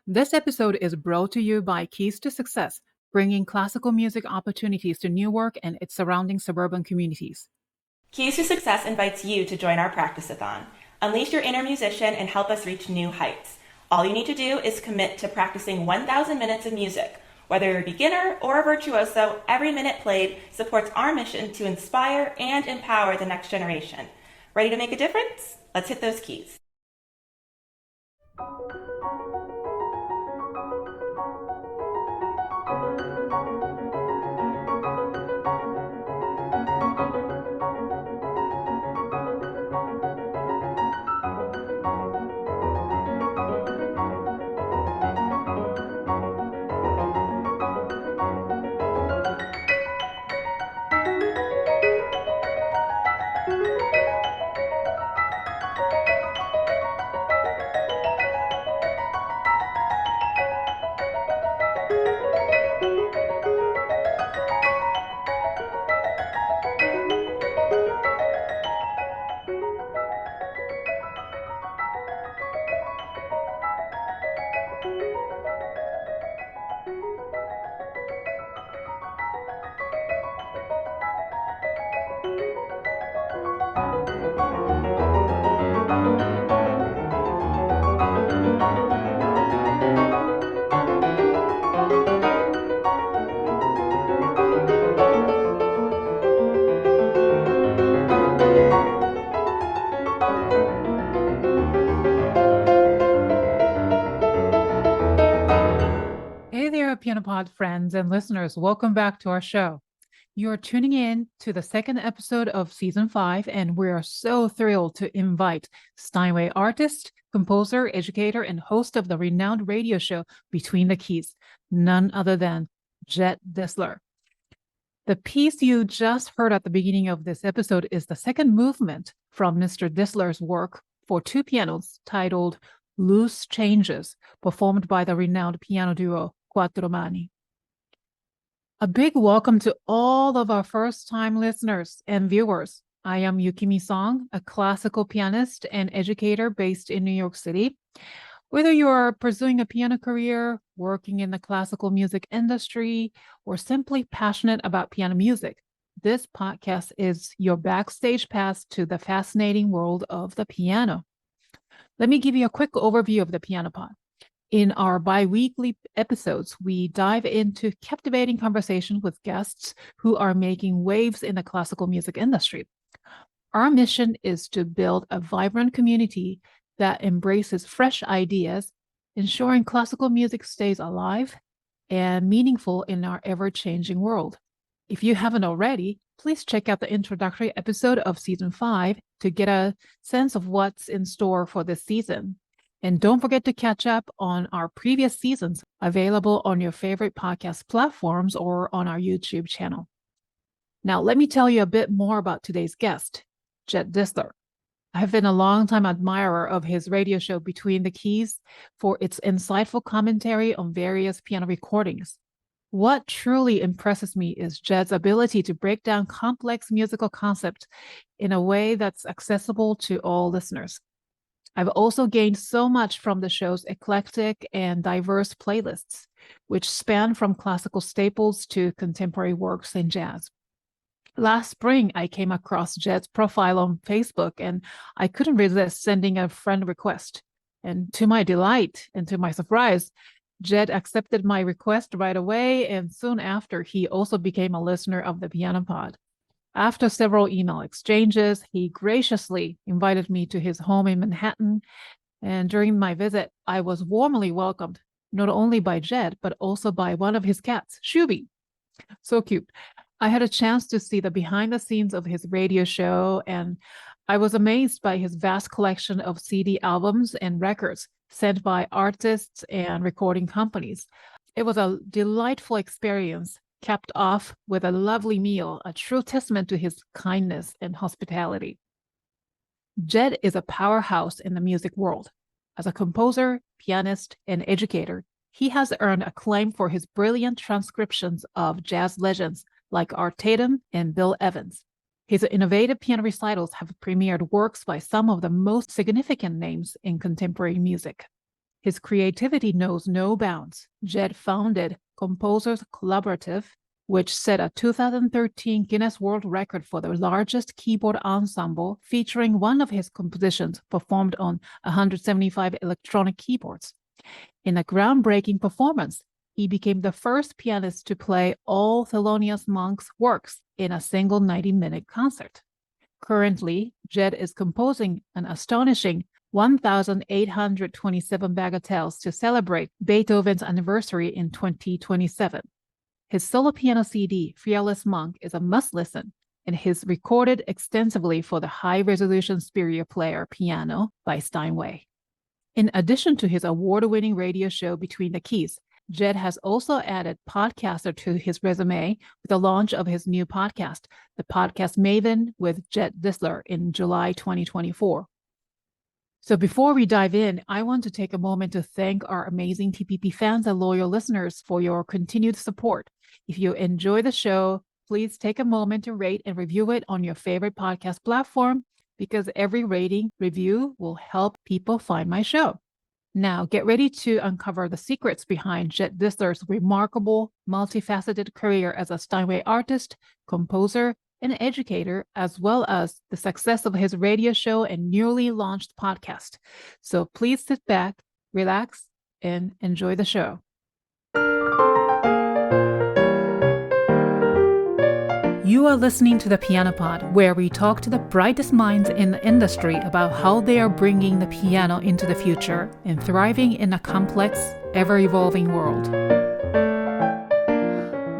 This episode is brought to you by Keys to Success, bringing classical music opportunities to Newark and its surrounding suburban communities. Keys to Success invites you to join our practice-a-thon. Unleash your inner musician and help us reach new heights. All you need to do is commit to practicing 1,000 minutes of music. Whether you're a beginner or a virtuoso, every minute played supports our mission to inspire and empower the next generation. Ready to make a difference? Let's hit those keys. Piano Pod friends and listeners, welcome back to our show. You are tuning in to the second episode of Season 5, and we are so thrilled to invite Steinway Artist, composer, educator, and host of the renowned radio show Between the Keys, none other than Jed Distler. The piece you just heard at the beginning of this episode is the second movement from Mr. Distler's work for two pianos titled Loose Changes, performed by the renowned piano duo Quattro. A big welcome to all of our first-time listeners and viewers. I am Yukimi Song, a classical pianist and educator based in New York City. Whether you are pursuing a piano career, working in the classical music industry, or simply passionate about piano music, this podcast is your backstage pass to the fascinating world of the piano. Let me give you a quick overview of the Piano Pod. In our bi-weekly episodes, we dive into captivating conversations with guests who are making waves in the classical music industry. Our mission is to build a vibrant community that embraces fresh ideas, ensuring classical music stays alive and meaningful in our ever-changing world. If you haven't already, please check out the introductory episode of Season 5 to get a sense of what's in store for this season. And don't forget to catch up on our previous seasons, available on your favorite podcast platforms or on our YouTube channel. Now, let me tell you a bit more about today's guest, Jed Distler. I have been a longtime admirer of his radio show Between the Keys for its insightful commentary on various piano recordings. What truly impresses me is Jed's ability to break down complex musical concepts in a way that's accessible to all listeners. I've also gained so much from the show's eclectic and diverse playlists, which span from classical staples to contemporary works in jazz. Last spring, I came across Jed's profile on Facebook, and I couldn't resist sending a friend request. And to my delight and to my surprise, Jed accepted my request right away, and soon after, he also became a listener of the Piano Pod. After several email exchanges, he graciously invited me to his home in Manhattan, and during my visit, I was warmly welcomed, not only by Jed, but also by one of his cats, Shubi. So cute. I had a chance to see the behind the scenes of his radio show, and I was amazed by his vast collection of CD albums and records sent by artists and recording companies. It was a delightful experience, capped off with a lovely meal, a true testament to his kindness and hospitality. Jed is a powerhouse in the music world. As a composer, pianist, and educator, he has earned acclaim for his brilliant transcriptions of jazz legends like Art Tatum and Bill Evans. His innovative piano recitals have premiered works by some of the most significant names in contemporary music. His creativity knows no bounds. Jed founded Composers Collaborative, which set a 2013 Guinness World Record for the largest keyboard ensemble, featuring one of his compositions performed on 175 electronic keyboards. In a groundbreaking performance, he became the first pianist to play all Thelonious Monk's works in a single 90-minute concert. Currently, Jed is composing an astonishing 1,827 bagatelles to celebrate Beethoven's anniversary in 2027. His solo piano CD, Fearless Monk, is a must-listen, and is recorded extensively for the high-resolution Superior Player piano by Steinway. In addition to his award-winning radio show Between the Keys, Jed has also added podcaster to his resume with the launch of his new podcast, The Podcast Maven with Jed Distler, in July 2024. So before we dive in, I want to take a moment to thank our amazing TPP fans and loyal listeners for your continued support. If you enjoy the show, please take a moment to rate and review it on your favorite podcast platform, because every rating review will help people find my show. Now, get ready to uncover the secrets behind Jed Distler's remarkable, multifaceted career as a Steinway artist, composer, and educator, as well as the success of his radio show and newly launched podcast. So please sit back, relax, and enjoy the show. You are listening to the Piano Pod, where we talk to the brightest minds in the industry about how they are bringing the piano into the future and thriving in a complex, ever-evolving world.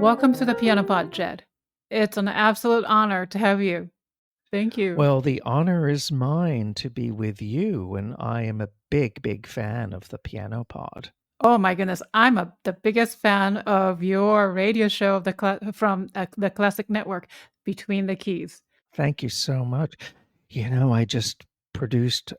Welcome to the Piano Pod, Jed. It's an absolute honor to have you. Thank you. Well, the honor is mine to be with you, and I am a big, big fan of the Piano Pod. Oh my goodness, I'm the biggest fan of your radio show from the Classic Network, Between the Keys. Thank you so much. I just produced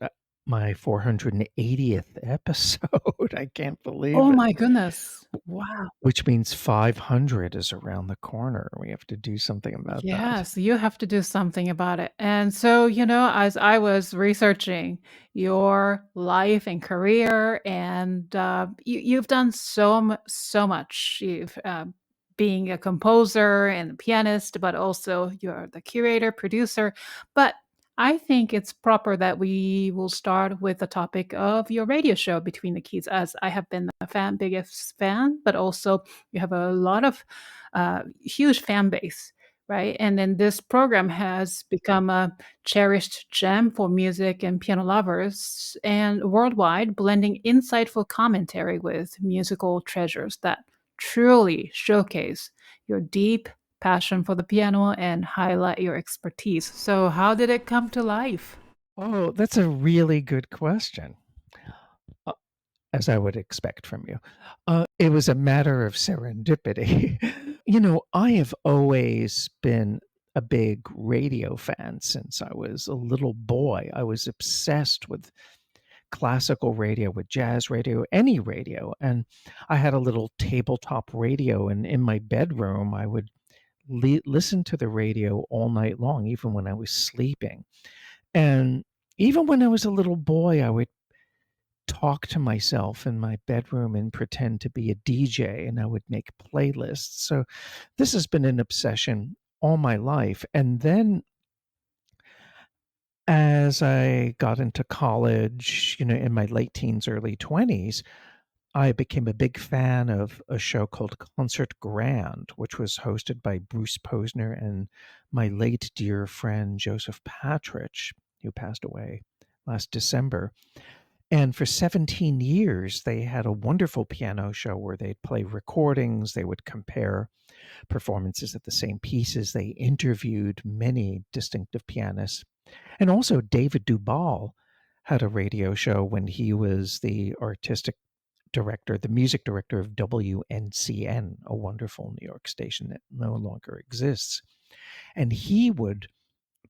my 480th episode. I can't believe it. Oh my goodness. Wow. Which means 500 is around the corner. We have to do something about that. Yes, you have to do something about it. And so, as I was researching your life and career, and you've done so much. You've being a composer and a pianist, but also you're the curator, producer. But I think it's proper that we will start with the topic of your radio show, Between the Keys, as I have been the biggest fan, but also you have a lot of huge fan base, right? And then this program has become a cherished gem for music and piano lovers and worldwide, blending insightful commentary with musical treasures that truly showcase your deep passion for the piano and highlight your expertise. So how did it come to life? Oh, that's a really good question, as I would expect from you. It was a matter of serendipity. I have always been a big radio fan since I was a little boy. I was obsessed with classical radio, with jazz radio, any radio. And I had a little tabletop radio, and in my bedroom, I would listen to the radio all night long, even when I was sleeping. And even when I was a little boy, I would talk to myself in my bedroom and pretend to be a DJ, and I would make playlists. So this has been an obsession all my life. And then as I got into college, in my late teens, early 20s, I became a big fan of a show called Concert Grand, which was hosted by Bruce Posner and my late dear friend Joseph Patrich, who passed away last December. And for 17 years, they had a wonderful piano show where they'd play recordings, they would compare performances of the same pieces, they interviewed many distinctive pianists. And also David Duvall had a radio show when he was the artistic director, the music director of WNCN, a wonderful New York station that no longer exists. And he would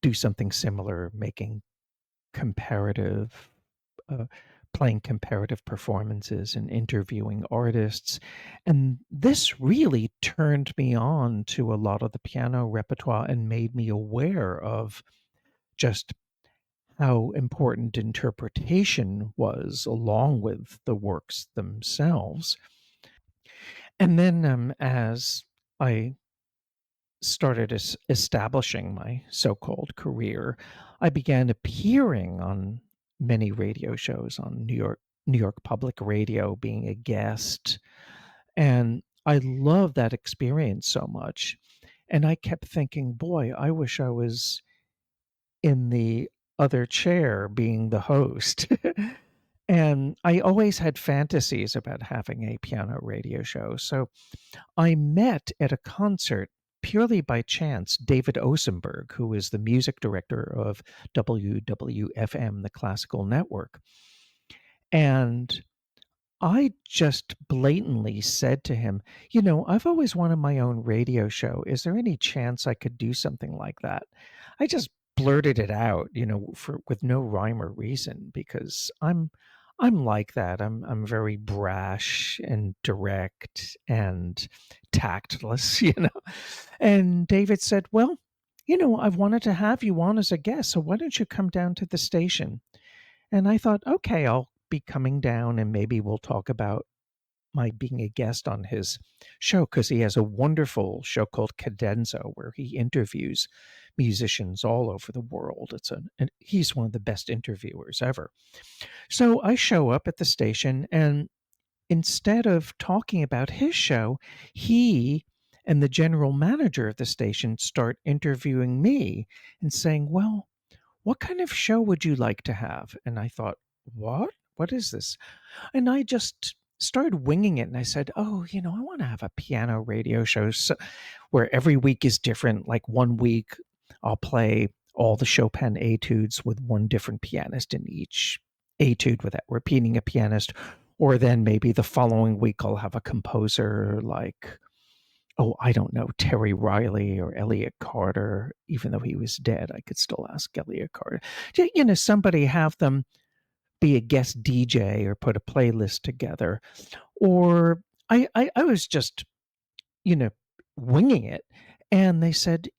do something similar, making comparative, playing comparative performances and interviewing artists. And this really turned me on to a lot of the piano repertoire and made me aware of just how important interpretation was along with the works themselves. And then as I started establishing my so-called career, I began appearing on many radio shows on New York Public Radio, being a guest, and I loved that experience so much. And I kept thinking, boy, I wish I was in the other chair being the host. And I always had fantasies about having a piano radio show. So I met at a concert purely by chance David Osenberg, who is the music director of WWFM, the classical network. And I just blatantly said to him, I've always wanted my own radio show. Is there any chance I could do something like that? I just blurted it out, with no rhyme or reason, because I'm like that. I'm very brash and direct and tactless, And David said, "Well, I've wanted to have you on as a guest, so why don't you come down to the station?" And I thought, okay, I'll be coming down and maybe we'll talk about my being a guest on his show, because he has a wonderful show called Cadenza where he interviews musicians all over the world. And he's one of the best interviewers ever. So I show up at the station, and instead of talking about his show, he and the general manager of the station start interviewing me and saying, "Well, what kind of show would you like to have?" And I thought, what? What is this? And I just started winging it. And I said, "Oh, I want to have a piano radio show where every week is different. Like one week I'll play all the Chopin etudes with one different pianist in each etude without repeating a pianist. Or then maybe the following week I'll have a composer like, oh, I don't know, Terry Riley or Elliott Carter. Even though he was dead, I could still ask Elliott Carter. Somebody have them be a guest DJ or put a playlist together." Or I was just, you know, winging it. And they said,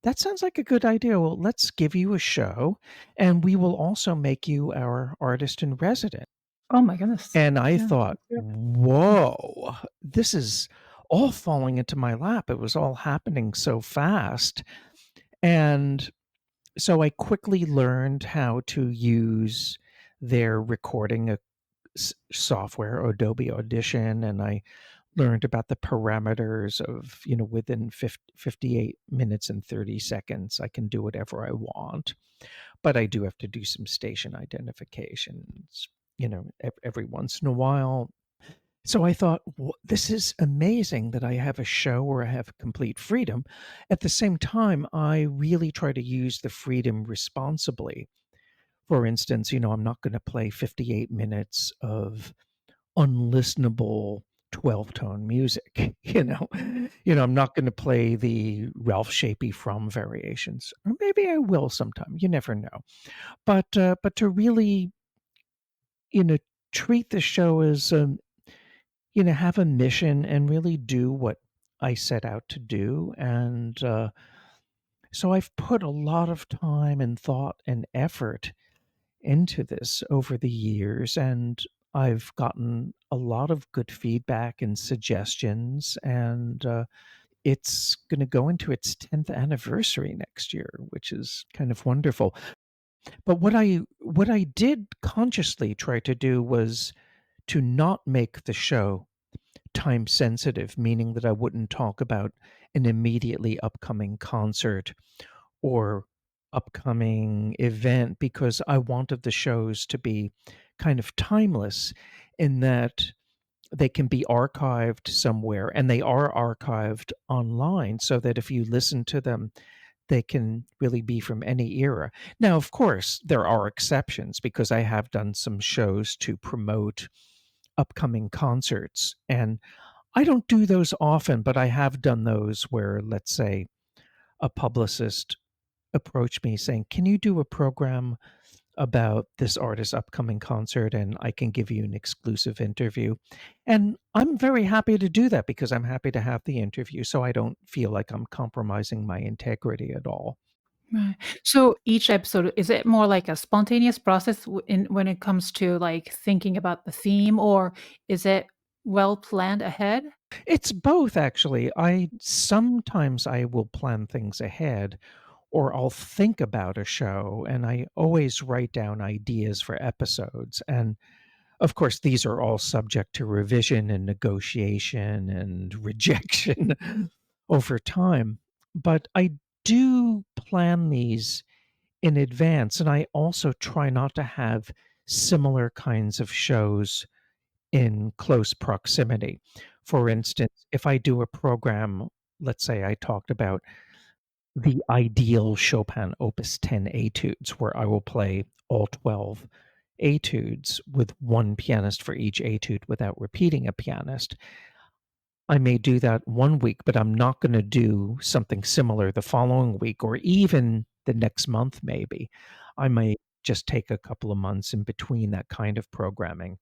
that sounds like a good idea. Well, let's give you a show and we will also make you our artist in resident. Oh my goodness. And I Yeah. thought, whoa, this is all falling into my lap. It was all happening so fast. And so I quickly learned how to use their recording software, Adobe Audition, and I learned about the parameters of, within 58 minutes and 30 seconds, I can do whatever I want. But I do have to do some station identifications, every once in a while. So I thought, this is amazing that I have a show where I have complete freedom. At the same time, I really try to use the freedom responsibly. For instance, I'm not going to play 58 minutes of unlistenable 12-tone music, I'm not going to play the Ralph Shapey From variations, or maybe I will sometime. You never know. But to really, treat the show as have a mission and really do what I set out to do. And so I've put a lot of time and thought and effort into this over the years, and I've gotten a lot of good feedback and suggestions, and it's going to go into its 10th anniversary next year, which is kind of wonderful. But what I did consciously try to do was to not make the show time sensitive, meaning that I wouldn't talk about an immediately upcoming concert or upcoming event, because I wanted the shows to be kind of timeless in that they can be archived somewhere, and they are archived online, so that if you listen to them, they can really be from any era. Now, of course, there are exceptions, because I have done some shows to promote upcoming concerts, and I don't do those often, but I have done those where, let's say, a publicist approached me saying, "Can you do a program about this artist's upcoming concert, and I can give you an exclusive interview?" And I'm very happy to do that, because I'm happy to have the interview, so I don't feel like I'm compromising my integrity at all. Right. So each episode, is it more like a spontaneous process when it comes to like thinking about the theme, or is it well planned ahead? It's both, actually. I will plan things ahead, or I'll think about a show, and I always write down ideas for episodes. And of course, these are all subject to revision and negotiation and rejection over time. But I do plan these in advance, and I also try not to have similar kinds of shows in close proximity. For instance, if I do a program, let's say I talked about the ideal Chopin Opus 10 etudes, where I will play all 12 etudes with one pianist for each etude without repeating a pianist. I may do that one week, but I'm not going to do something similar the following week or even the next month, maybe. I may just take a couple of months in between that kind of programming.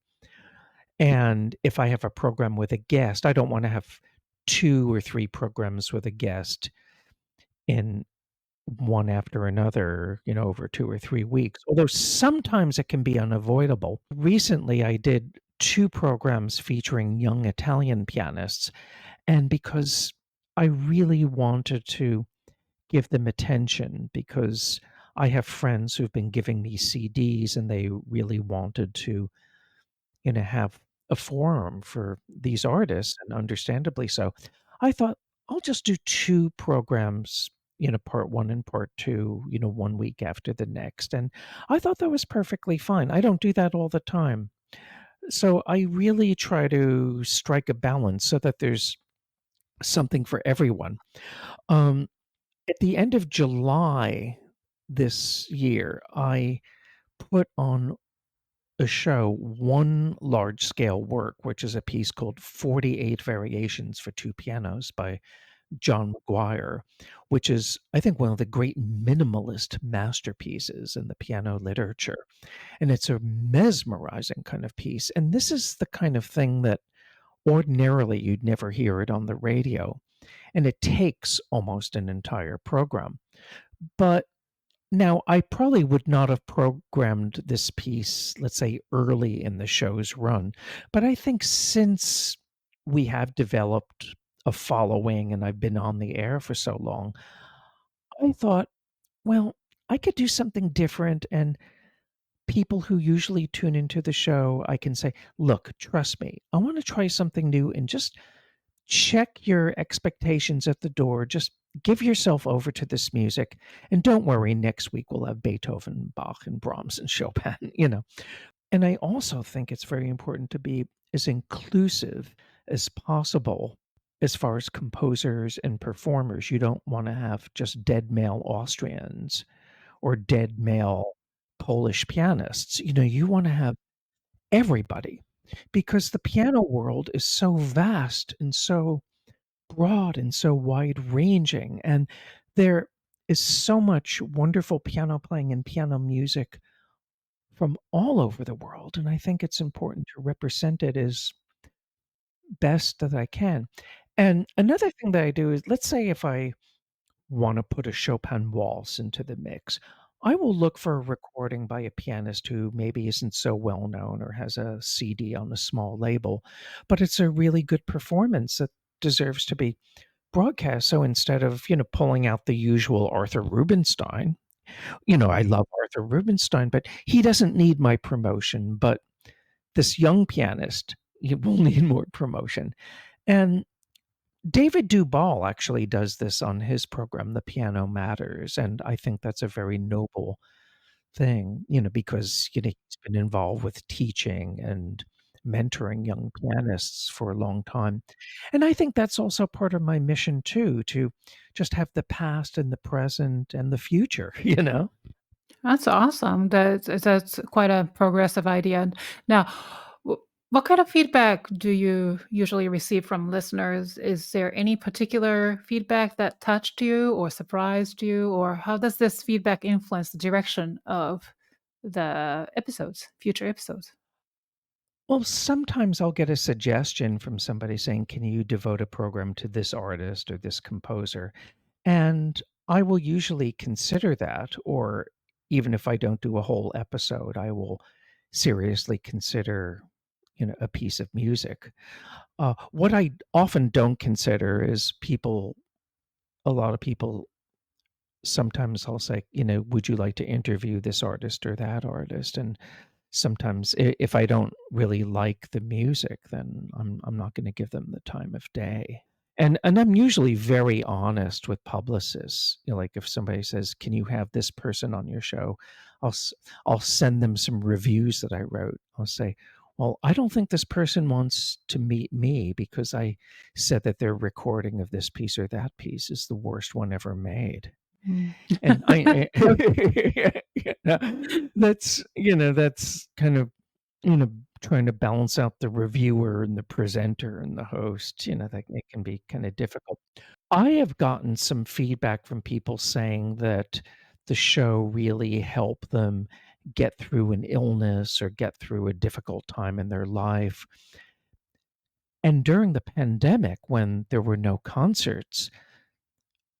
And if I have a program with a guest, I don't want to have 2 or 3 programs with a guest in one after another, over 2 or 3 weeks, although sometimes it can be unavoidable. Recently, I did 2 programs featuring young Italian pianists, and because I really wanted to give them attention, because I have friends who've been giving me CDs and they really wanted to, have a forum for these artists, and understandably so. I thought, I'll just do 2 programs, part 1 and part 2, one week after the next, and I thought that was perfectly fine. I don't do that all the time. So I really try to strike a balance so that there's something for everyone. Um, at the end of July this year, I put on a show, one large scale work, which is a piece called 48 Variations for Two Pianos by John McGuire, which is, I think, one of the great minimalist masterpieces in the piano literature. And it's a mesmerizing kind of piece. And this is the kind of thing that ordinarily you'd never hear it on the radio. And it takes almost an entire program. But now, I probably would not have programmed this piece, let's say, early in the show's run, but I think since we have developed a following and I've been on the air for so long, I thought, well, I could do something different, and people who usually tune into the show, I can say, "Look, trust me, I wanna try something new, and just check your expectations at the door. Just give yourself over to this music, and don't worry, next week we'll have Beethoven, Bach, and Brahms and Chopin, And I also think it's very important to be as inclusive as possible as far as composers and performers. You don't want to have just dead male Austrians or dead male Polish pianists. You want to have everybody, because the piano world is so vast and so broad and so wide ranging, and there is so much wonderful piano playing and piano music from all over the world, and I think it's important to represent it as best that I can. And another thing that I do is, let's say if I want to put a Chopin waltz into the mix, I will look for a recording by a pianist who maybe isn't so well known or has a CD on a small label, but it's a really good performance that deserves to be broadcast. So instead of, pulling out the usual Arthur Rubinstein, I love Arthur Rubinstein, but he doesn't need my promotion. But this young pianist, he will need more promotion. And David Duvall actually does this on his program, The Piano Matters. And I think that's a very noble thing, because, he's been involved with teaching and mentoring young pianists for a long time. And I think that's also part of my mission too, to just have the past and the present and the future, you know? That's awesome. That's quite a progressive idea. Now, wh- what kind of feedback do you usually receive from listeners? Is there any particular feedback that touched you or surprised you, or how does this feedback influence the direction of the episodes, future episodes? Well, sometimes I'll get a suggestion from somebody saying, "Can you devote a program to this artist or this composer?" And I will usually consider that, or even if I don't do a whole episode, I will seriously consider, a piece of music. What I often don't consider is a lot of people sometimes I'll say, "Would you like to interview this artist or that artist?" And sometimes if I don't really like the music, then I'm not gonna give them the time of day. And I'm usually very honest with publicists. Like if somebody says, "Can you have this person on your show?" I'll s I'll send them some reviews that I wrote. I'll say, "Well, I don't think this person wants to meet me because I said that their recording of this piece or that piece is the worst one ever made." Mm. And that's kind of, trying to balance out the reviewer and the presenter and the host, that it can be kind of difficult. I have gotten some feedback from people saying that the show really helped them get through an illness or get through a difficult time in their life. And during the pandemic, when there were no concerts,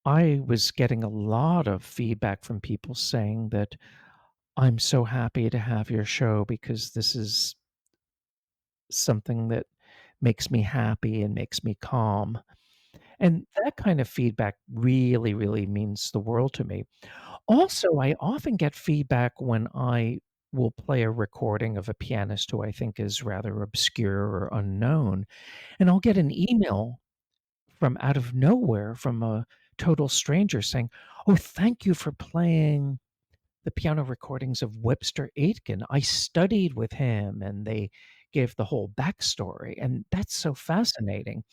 I was getting a lot of feedback from people saying that I'm so happy to have your show because this is something that makes me happy and makes me calm. And that kind of feedback really, really means the world to me. Also, I often get feedback when I will play a recording of a pianist who I think is rather obscure or unknown, and I'll get an email from out of nowhere from a total stranger saying, "Oh, thank you for playing the piano recordings of Webster Aitken. I studied with him," and they gave the whole backstory, and that's so fascinating.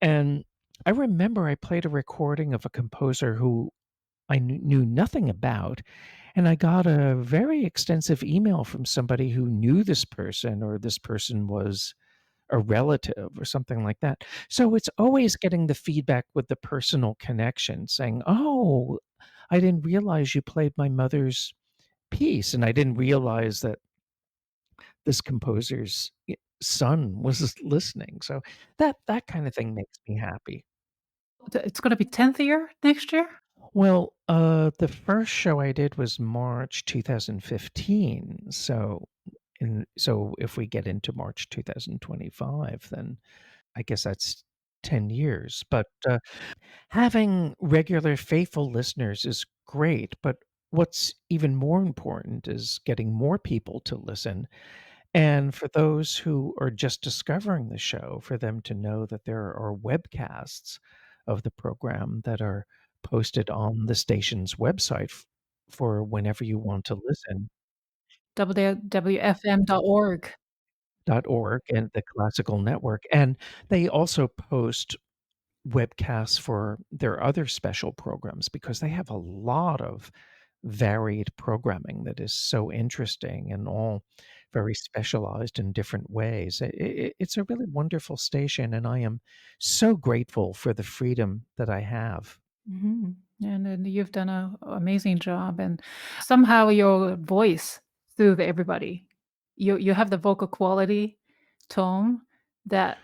And I remember I played a recording of a composer who I knew nothing about, and I got a very extensive email from somebody who knew this person, or this person was a relative or something like that. So it's always getting the feedback with the personal connection saying, "Oh, I didn't realize you played my mother's piece, and I didn't realize that this composer's son was listening." So that kind of thing makes me happy. It's gonna be 10th year next year? Well, the first show I did was March 2015. So if we get into March 2025, then I guess that's 10 years. But having regular faithful listeners is great. But what's even more important is getting more people to listen. And for those who are just discovering the show, for them to know that there are webcasts of the program that are posted on the station's website for whenever you want to listen. WWFM.org. .org and the Classical Network. And they also post webcasts for their other special programs because they have a lot of varied programming that is so interesting and all very specialized in different ways. It's a really wonderful station, and I am so grateful for the freedom that I have. Mhm. And then you've done a amazing job, and somehow your voice soothe everybody. You have the vocal quality, tone that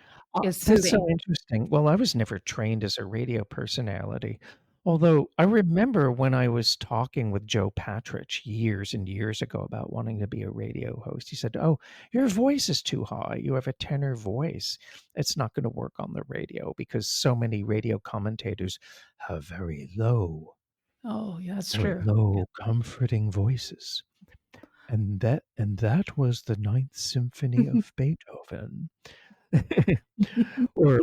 is That's so soothing. interesting. Well, I was never trained as a radio personality, although I remember when I was talking with Joe Patridge years and years ago about wanting to be a radio host, he said, "Oh, your voice is too high. You have a tenor voice. It's not going to work on the radio because so many radio commentators have Oh, yeah, that's very true. Yeah. low, comforting voices." And that was the Ninth Symphony of Beethoven. Or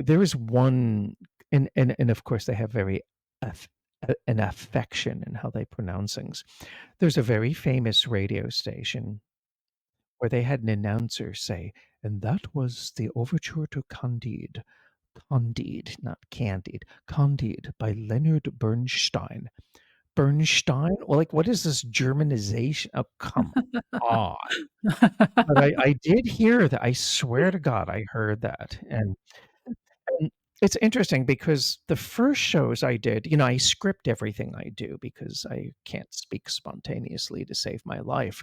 there was one, and of course they have very an affection in how they pronounce things. There's a very famous radio station where they had an announcer say, "And that was the overture to Candide, not Candide, Candide by Leonard Bernstein." Bernstein? Well, like, what is this Germanization? Oh, come on. But I did hear that. I swear to God, I heard that, and it's interesting because the first shows I did, I script everything I do because I can't speak spontaneously to save my life.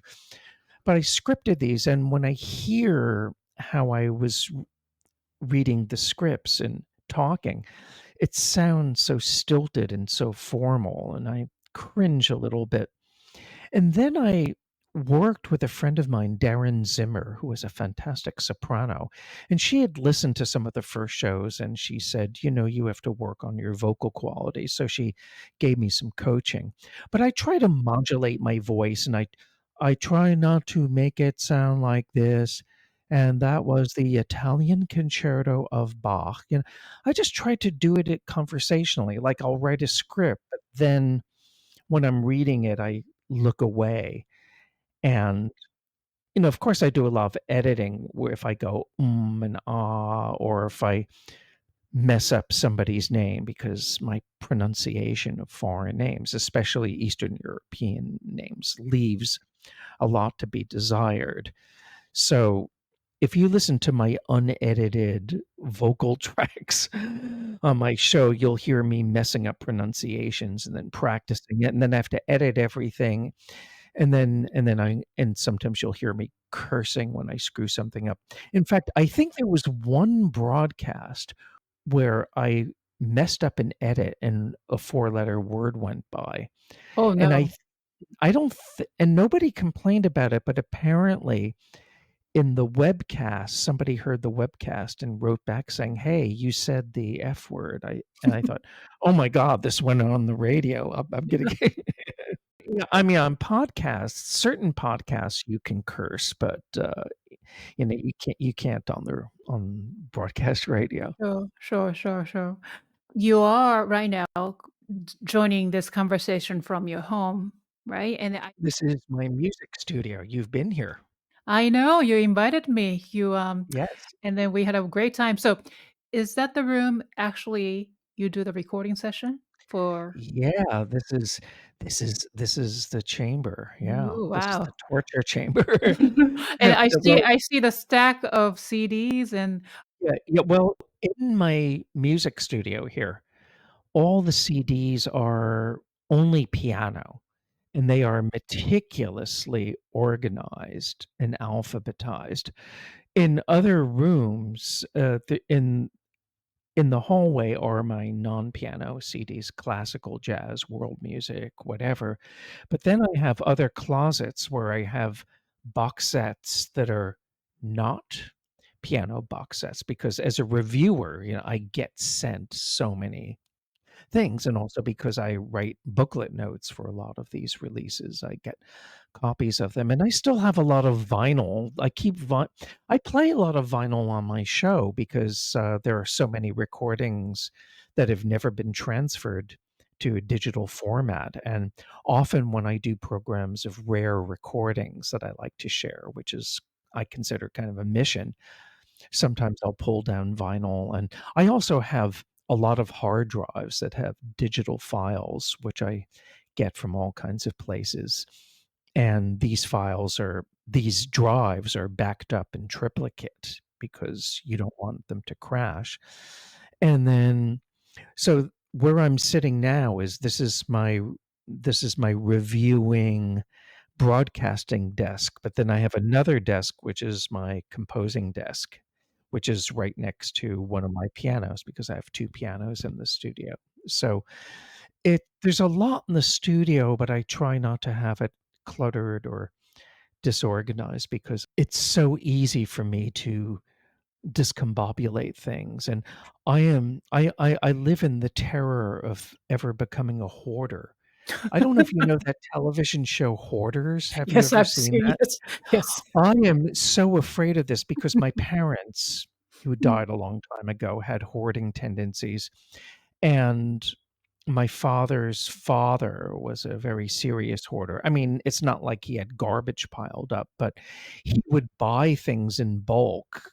But I scripted these, and when I hear how I was reading the scripts and talking, it sounds so stilted and so formal, and I cringe a little bit. And then I worked with a friend of mine, Darren Zimmer, who was a fantastic soprano. And she had listened to some of the first shows and she said, you have to work on your vocal quality. So she gave me some coaching. But I try to modulate my voice and I try not to make it sound like this. And that was the Italian concerto of Bach. I just try to do it conversationally. Like I'll write a script, but then when I'm reading it, I look away. And, of course, I do a lot of editing where if I go and ah, or if I mess up somebody's name because my pronunciation of foreign names, especially Eastern European names, leaves a lot to be desired. So if you listen to my unedited vocal tracks on my show, you'll hear me messing up pronunciations and then practicing it, and then I have to edit everything. And sometimes you'll hear me cursing when I screw something up. In fact, I think there was one broadcast where I messed up an edit and a four-letter word went by. Oh And no. I don't and nobody complained about it, but apparently in the webcast, somebody heard the webcast and wrote back saying, "Hey, you said the F word." I thought, "Oh my God, this went on the radio. I'm gonna get." Yeah, I mean, on podcasts, certain podcasts you can curse, but you can't on broadcast radio. Sure, sure, sure, sure. You are right now joining this conversation from your home, right? And This is my music studio. You've been here. I know you invited me. Yes. And then we had a great time. So, is that the room actually you do the recording session for? Yeah, this is the chamber. Yeah, Ooh, this is wow. the torture chamber. And I see Well, I see the stack of CDs and yeah, yeah, well, in my music studio here, all the CDs are only piano, and they are meticulously organized and alphabetized. In other rooms, in the hallway are my non-piano CDs, classical, jazz, world music, whatever. But then I have other closets where I have box sets that are not piano box sets because as a reviewer, I get sent so many things, and also because I write booklet notes for a lot of these releases, I get copies of them, and I still have a lot of vinyl. I play a lot of vinyl on my show because there are so many recordings that have never been transferred to a digital format, and often when I do programs of rare recordings that I like to share, which is I consider kind of a mission. Sometimes I'll pull down vinyl, and I also have a lot of hard drives that have digital files, which I get from all kinds of places. And these drives are backed up in triplicate because you don't want them to crash. And then, so where I'm sitting now is this is my reviewing broadcasting desk, but then I have another desk, which is my composing desk, which is right next to one of my pianos because I have two pianos in the studio. So there's a lot in the studio, but I try not to have it cluttered or disorganized because it's so easy for me to discombobulate things. And I live in the terror of ever becoming a hoarder. I don't know if you know that television show Hoarders. Have you yes, ever I've seen seen that? yes, yes. I am so afraid of this because my parents, who died a long time ago, had hoarding tendencies, and my father's father was a very serious hoarder. I mean, it's not like he had garbage piled up, but he would buy things in bulk.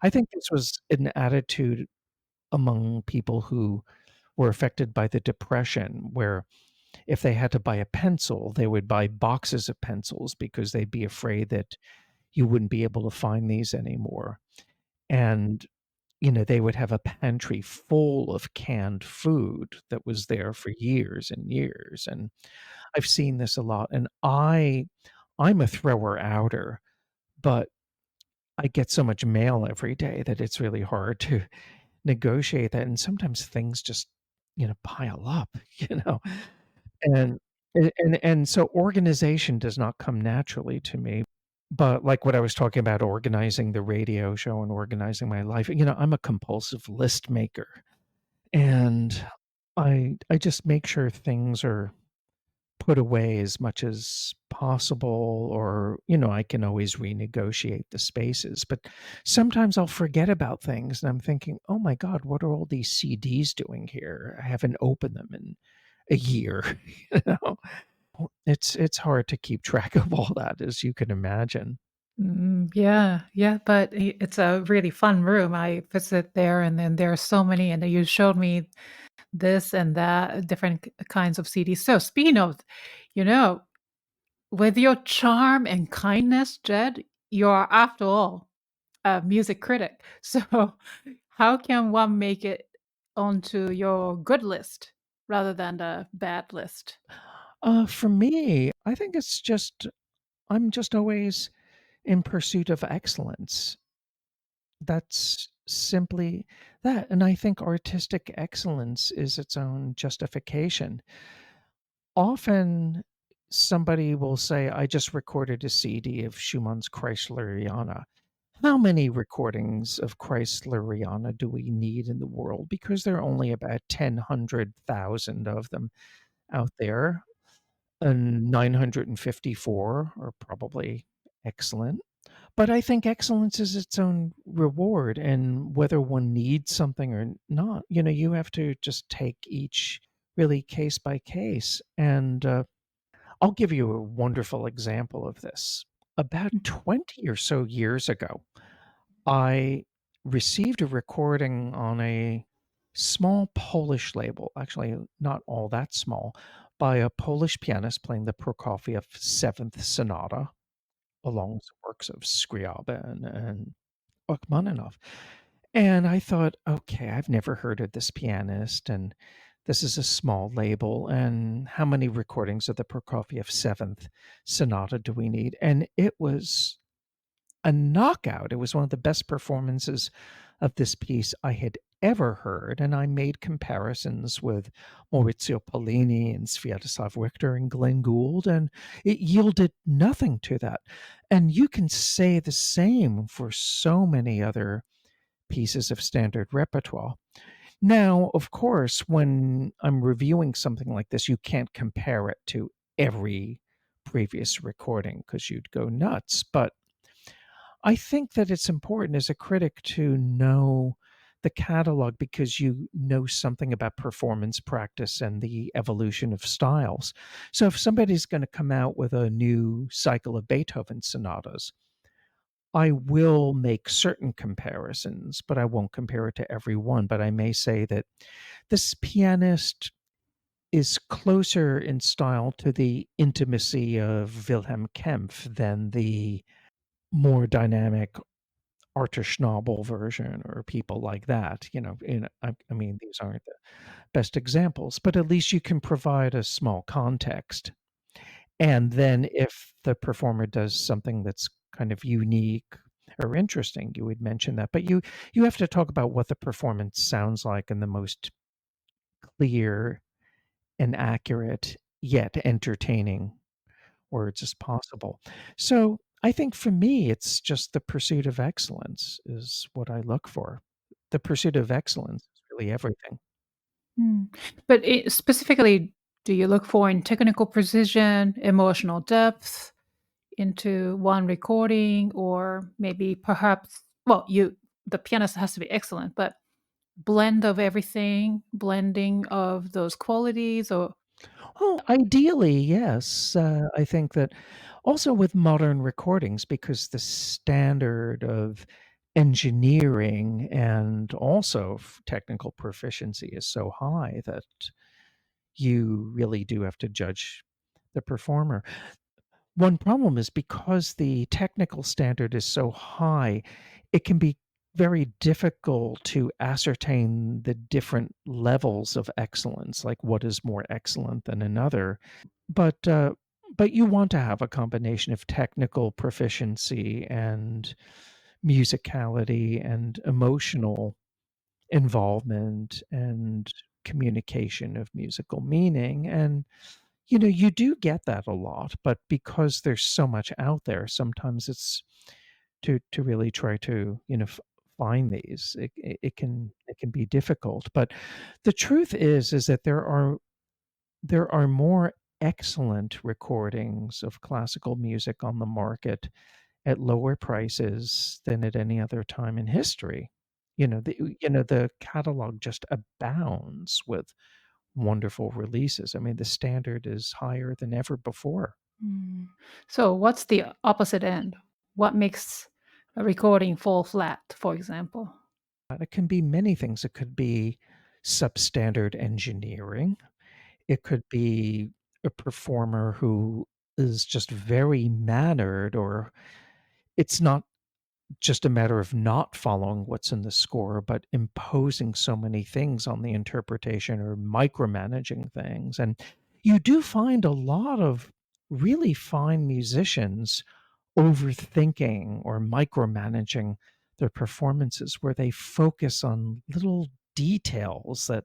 I think this was an attitude among people who were affected by the Depression, where if they had to buy a pencil, they would buy boxes of pencils because they'd be afraid that you wouldn't be able to find these anymore. And, they would have a pantry full of canned food that was there for years and years. And I've seen this a lot. And I'm a thrower outer, but I get so much mail every day that it's really hard to negotiate that, and sometimes things just, pile up, and so organization does not come naturally to me. But like what I was talking about, organizing the radio show and organizing my life, I'm a compulsive list maker, and I just make sure things are put away as much as possible, or I can always renegotiate the spaces, but sometimes I'll forget about things and I'm thinking, oh my god, what are all these CDs doing here? I haven't opened them in a year. you know it's hard to keep track of all that, as you can imagine. Yeah, yeah, but it's a really fun room. I visit there, and then there are so many, and then you showed me this and that, different kinds of CDs. So speaking of, you know, with your charm and kindness, Jed, you're after all a music critic. So how can one make it onto your good list rather than the bad list? For me, I think I'm just always in pursuit of excellence. That's simply that, and I think artistic excellence is its own justification. Often, somebody will say, "I just recorded a CD of Schumann's Kreisleriana." How many recordings of Kreisleriana do we need in the world? Because there are only about 100,000 of them out there, and 954 are probably excellent. But I think excellence is its own reward, and whether one needs something or not, you have to just take each really case by case. And I'll give you a wonderful example of this. About Mm. 20 or so years ago, I received a recording on a small Polish label, actually not all that small, by a Polish pianist playing the Prokofiev Seventh Sonata, along with works of Scriabin and Rachmaninoff. And I thought, okay, I've never heard of this pianist, and this is a small label. And how many recordings of the Prokofiev Seventh Sonata do we need? And it was a knockout. It was one of the best performances of this piece I had ever heard, and I made comparisons with Maurizio Pollini and Sviatoslav Richter and Glenn Gould, and it yielded nothing to that. And you can say the same for so many other pieces of standard repertoire. Now, of course, when I'm reviewing something like this, you can't compare it to every previous recording because you'd go nuts. But I think that it's important as a critic to know the catalog, because you know something about performance practice and the evolution of styles. So if somebody's going to come out with a new cycle of Beethoven sonatas, I will make certain comparisons, but I won't compare it to every one. But I may say that this pianist is closer in style to the intimacy of Wilhelm Kempff than the more dynamic Arthur Schnabel version or people like that. I mean, these aren't the best examples, but at least you can provide a small context. And then if the performer does something that's kind of unique or interesting, you would mention that. But you have to talk about what the performance sounds like in the most clear and accurate yet entertaining words as possible. So I think for me, it's just the pursuit of excellence is what I look for. The pursuit of excellence is really everything. Mm. But specifically, do you look for in technical precision, emotional depth into one recording, or maybe perhaps, well, the pianist has to be excellent, but blend of everything, blending of those qualities, or Well, ideally, yes. I think that also with modern recordings, because the standard of engineering and also technical proficiency is so high that you really do have to judge the performer. One problem is because the technical standard is so high, it can be very difficult to ascertain the different levels of excellence, like what is more excellent than another. But but you want to have a combination of technical proficiency and musicality and emotional involvement and communication of musical meaning. And you do get that a lot, but because there's so much out there, sometimes it's to really try to find these. It can be difficult, but the truth is that there are more excellent recordings of classical music on the market at lower prices than at any other time in history. The catalog just abounds with wonderful releases. I mean, the standard is higher than ever before. Mm. So, what's the opposite end? What makes a recording fall flat, for example? It can be many things. It could be substandard engineering. It could be a performer who is just very mannered, or it's not just a matter of not following what's in the score, but imposing so many things on the interpretation or micromanaging things. And you do find a lot of really fine musicians overthinking or micromanaging their performances, where they focus on little details that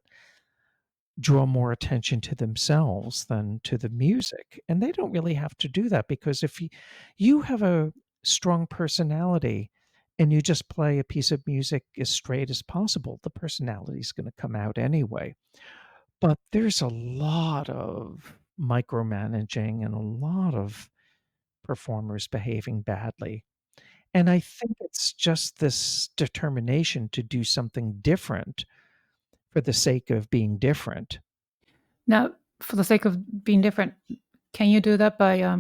draw more attention to themselves than to the music. And they don't really have to do that, because if you have a strong personality and you just play a piece of music as straight as possible, the personality is going to come out anyway. But there's a lot of micromanaging and a lot of performers behaving badly. And I think it's just this determination to do something different for the sake of being different. Now, for the sake of being different, can you do that by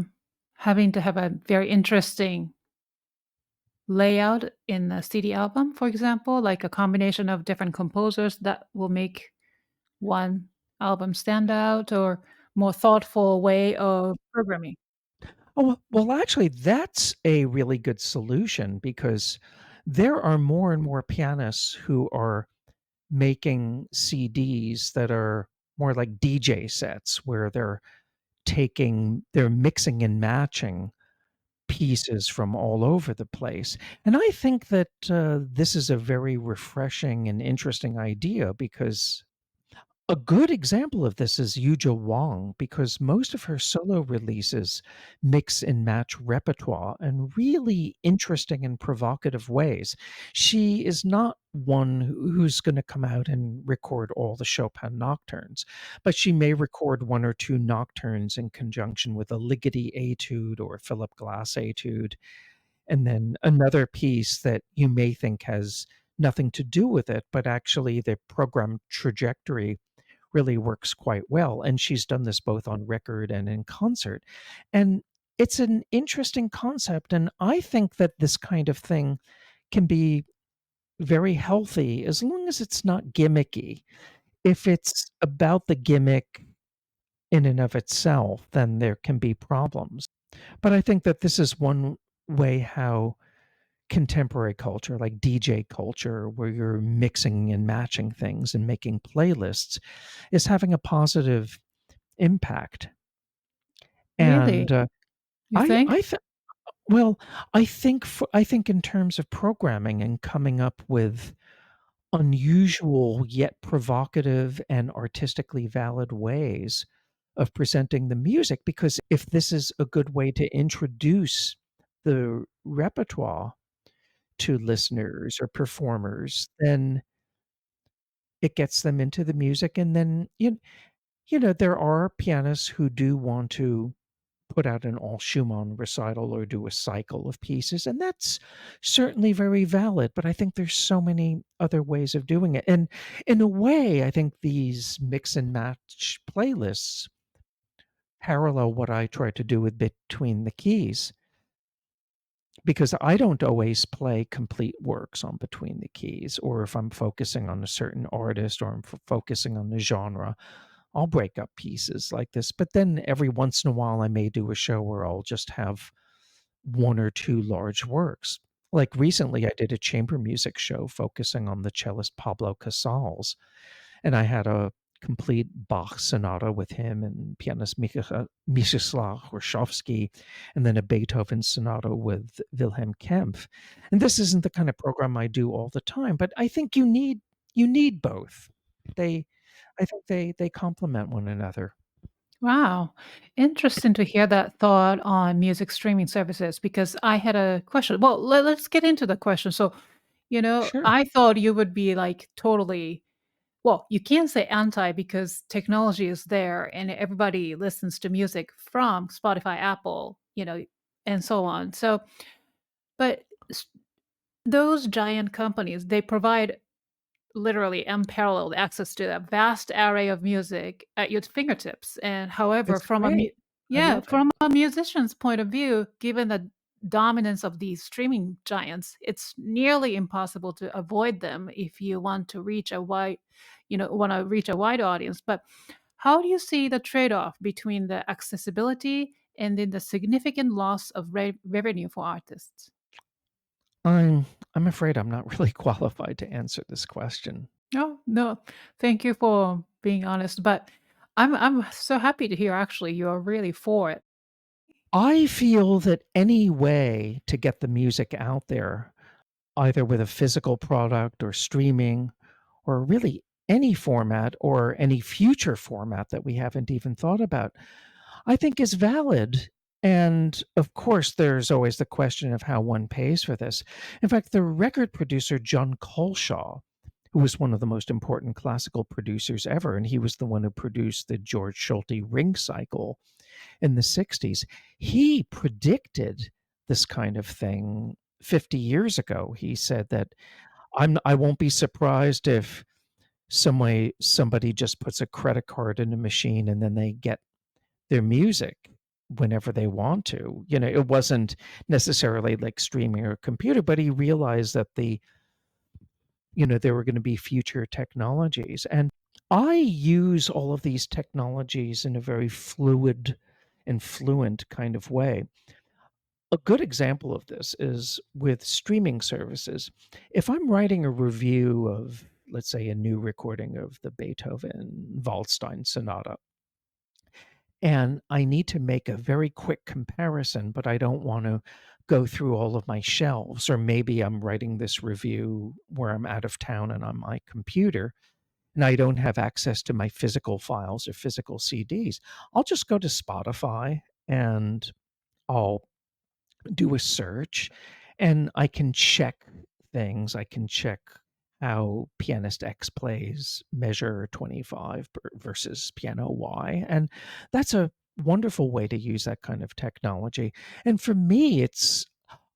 having to have a very interesting layout in a CD album, for example, like a combination of different composers that will make one album stand out, or more thoughtful way of programming? Oh, well, actually, that's a really good solution, because there are more and more pianists who are making CDs that are more like DJ sets, where they're mixing and matching pieces from all over the place. And I think that this is a very refreshing and interesting idea, because a good example of this is Yuja Wang, because most of her solo releases mix and match repertoire in really interesting and provocative ways. She is not one who's going to come out and record all the Chopin nocturnes, but she may record one or two nocturnes in conjunction with a Ligeti etude or a Philip Glass etude, and then another piece that you may think has nothing to do with it, but actually the program trajectory really works quite well. And she's done this both on record and in concert. And it's an interesting concept. And I think that this kind of thing can be very healthy as long as it's not gimmicky. If it's about the gimmick in and of itself, then there can be problems. But I think that this is one way how contemporary culture, like DJ culture, where you're mixing and matching things and making playlists, is having a positive impact. Really? And You I, think? I th- well, I think in terms of programming and coming up with unusual yet provocative and artistically valid ways of presenting the music, because if this is a good way to introduce the repertoire to listeners or performers, then it gets them into the music. And then there are pianists who do want to put out an all Schumann recital or do a cycle of pieces, and that's certainly very valid. But I think there's so many other ways of doing it, and in a way, I think these mix and match playlists parallel what I try to do with Between the Keys, because I don't always play complete works on Between the Keys, or if I'm focusing on a certain artist or I'm focusing on the genre, I'll break up pieces like this. But then every once in a while, I may do a show where I'll just have one or two large works. Like recently, I did a chamber music show focusing on the cellist Pablo Casals, and I had a complete Bach sonata with him and pianist Mieczysław Rzewski, and then a Beethoven sonata with Wilhelm Kempff. And this isn't the kind of program I do all the time, but I think you need you need both. They I think they complement one another. Wow. Interesting to hear that thought on music streaming services because I had a question. Well, let's get into the question. So, Sure. I thought you would be like totally, well, you can't say anti because technology is there and everybody listens to music from Spotify, Apple, and so on. So, but s- those giant companies, they provide literally unparalleled access to a vast array of music at your fingertips. And however, It's great. I yeah, love it. from a musician's point of view, given the dominance of these streaming giants, it's nearly impossible to avoid them if you want to reach a wide audience. But how do you see the trade-off between the accessibility and then the significant loss of revenue for artists? I'm I'm afraid I'm not really qualified to answer this question. No, no. Thank you for being honest, but I'm so happy to hear actually you're really for it. I feel that any way to get the music out there, either with a physical product or streaming or really any format or any future format that we haven't even thought about, I think is valid. And of course, there's always the question of how one pays for this. In fact, the record producer John Colshaw, who was one of the most important classical producers ever, and he was the one who produced the George Schulte ring cycle in the 60s, he predicted this kind of thing 50 years ago. He said that I won't be surprised if somebody just puts a credit card in a machine and then they get their music whenever they want to. It wasn't necessarily like streaming or a computer, but he realized that there were going to be future technologies. And I use all of these technologies in a very fluid and fluent kind of way. A good example of this is with streaming services. If I'm writing a review of, let's say, a new recording of the Beethoven Waldstein Sonata, and I need to make a very quick comparison, but I don't want to go through all of my shelves, or maybe I'm writing this review where I'm out of town and on my computer, and I don't have access to my physical files or physical CDs. I'll just go to Spotify and I'll do a search and I can check things. I can check how pianist X plays measure 25 versus piano Y. And that's a wonderful way to use that kind of technology. And for me, it's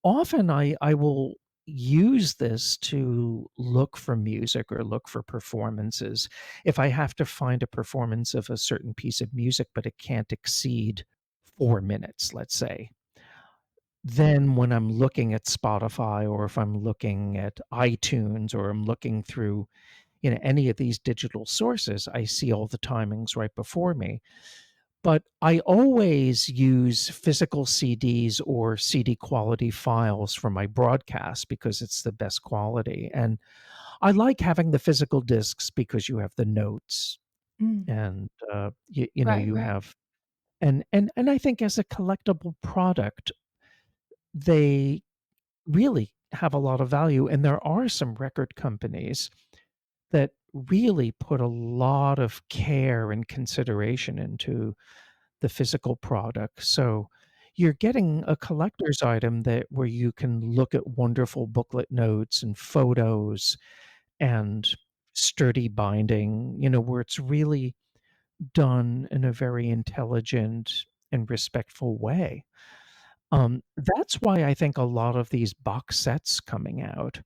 often I will use this to look for music or look for performances. If I have to find a performance of a certain piece of music, but it can't exceed 4 minutes, let's say, then when I'm looking at Spotify or if I'm looking at iTunes or I'm looking through, any of these digital sources, I see all the timings right before me. But I always use physical CDs or CD quality files for my broadcast because it's the best quality. And I like having the physical discs because you have the notes Mm. and you know Right, you right. have and I think as a collectible product, they really have a lot of value. And there are some record companies that really put a lot of care and consideration into the physical product. So you're getting a collector's item that where you can look at wonderful booklet notes and photos and sturdy binding, where it's really done in a very intelligent and respectful way. That's why I think a lot of these box sets coming out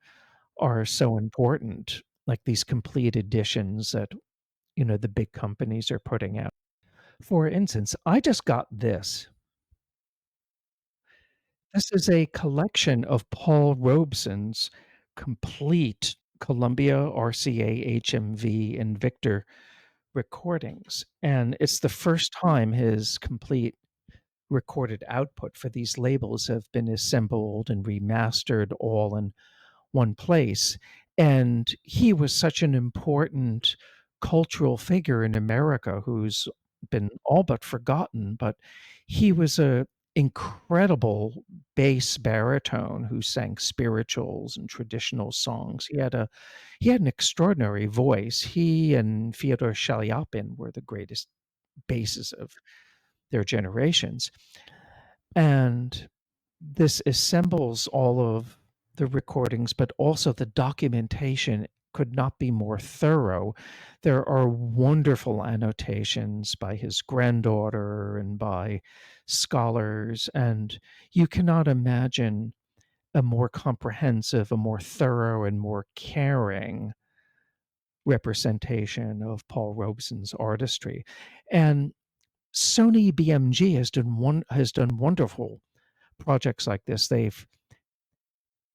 are so important, like these complete editions that, the big companies are putting out. For instance, I just got this. This is a collection of Paul Robeson's complete Columbia, RCA, HMV, and Victor recordings, and it's the first time his complete recorded output for these labels have been assembled and remastered all in one place. And he was such an important cultural figure in America who's been all but forgotten, but he was incredible bass baritone who sang spirituals and traditional songs. He had an extraordinary voice. He and Fyodor Shaliapin were the greatest basses of their generations. And this assembles all of the recordings, but also the documentation could not be more thorough. There are wonderful annotations by his granddaughter and by scholars, and you cannot imagine a more comprehensive, a more thorough, and more caring representation of Paul Robeson's artistry. And Sony BMG has done wonderful projects like this.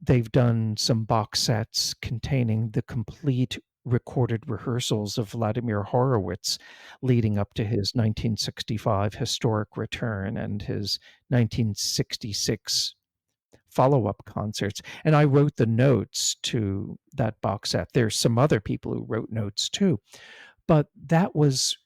They've done some box sets containing the complete recorded rehearsals of Vladimir Horowitz leading up to his 1965 historic return and his 1966 follow-up concerts. And I wrote the notes to that box set. There's some other people who wrote notes too, but that was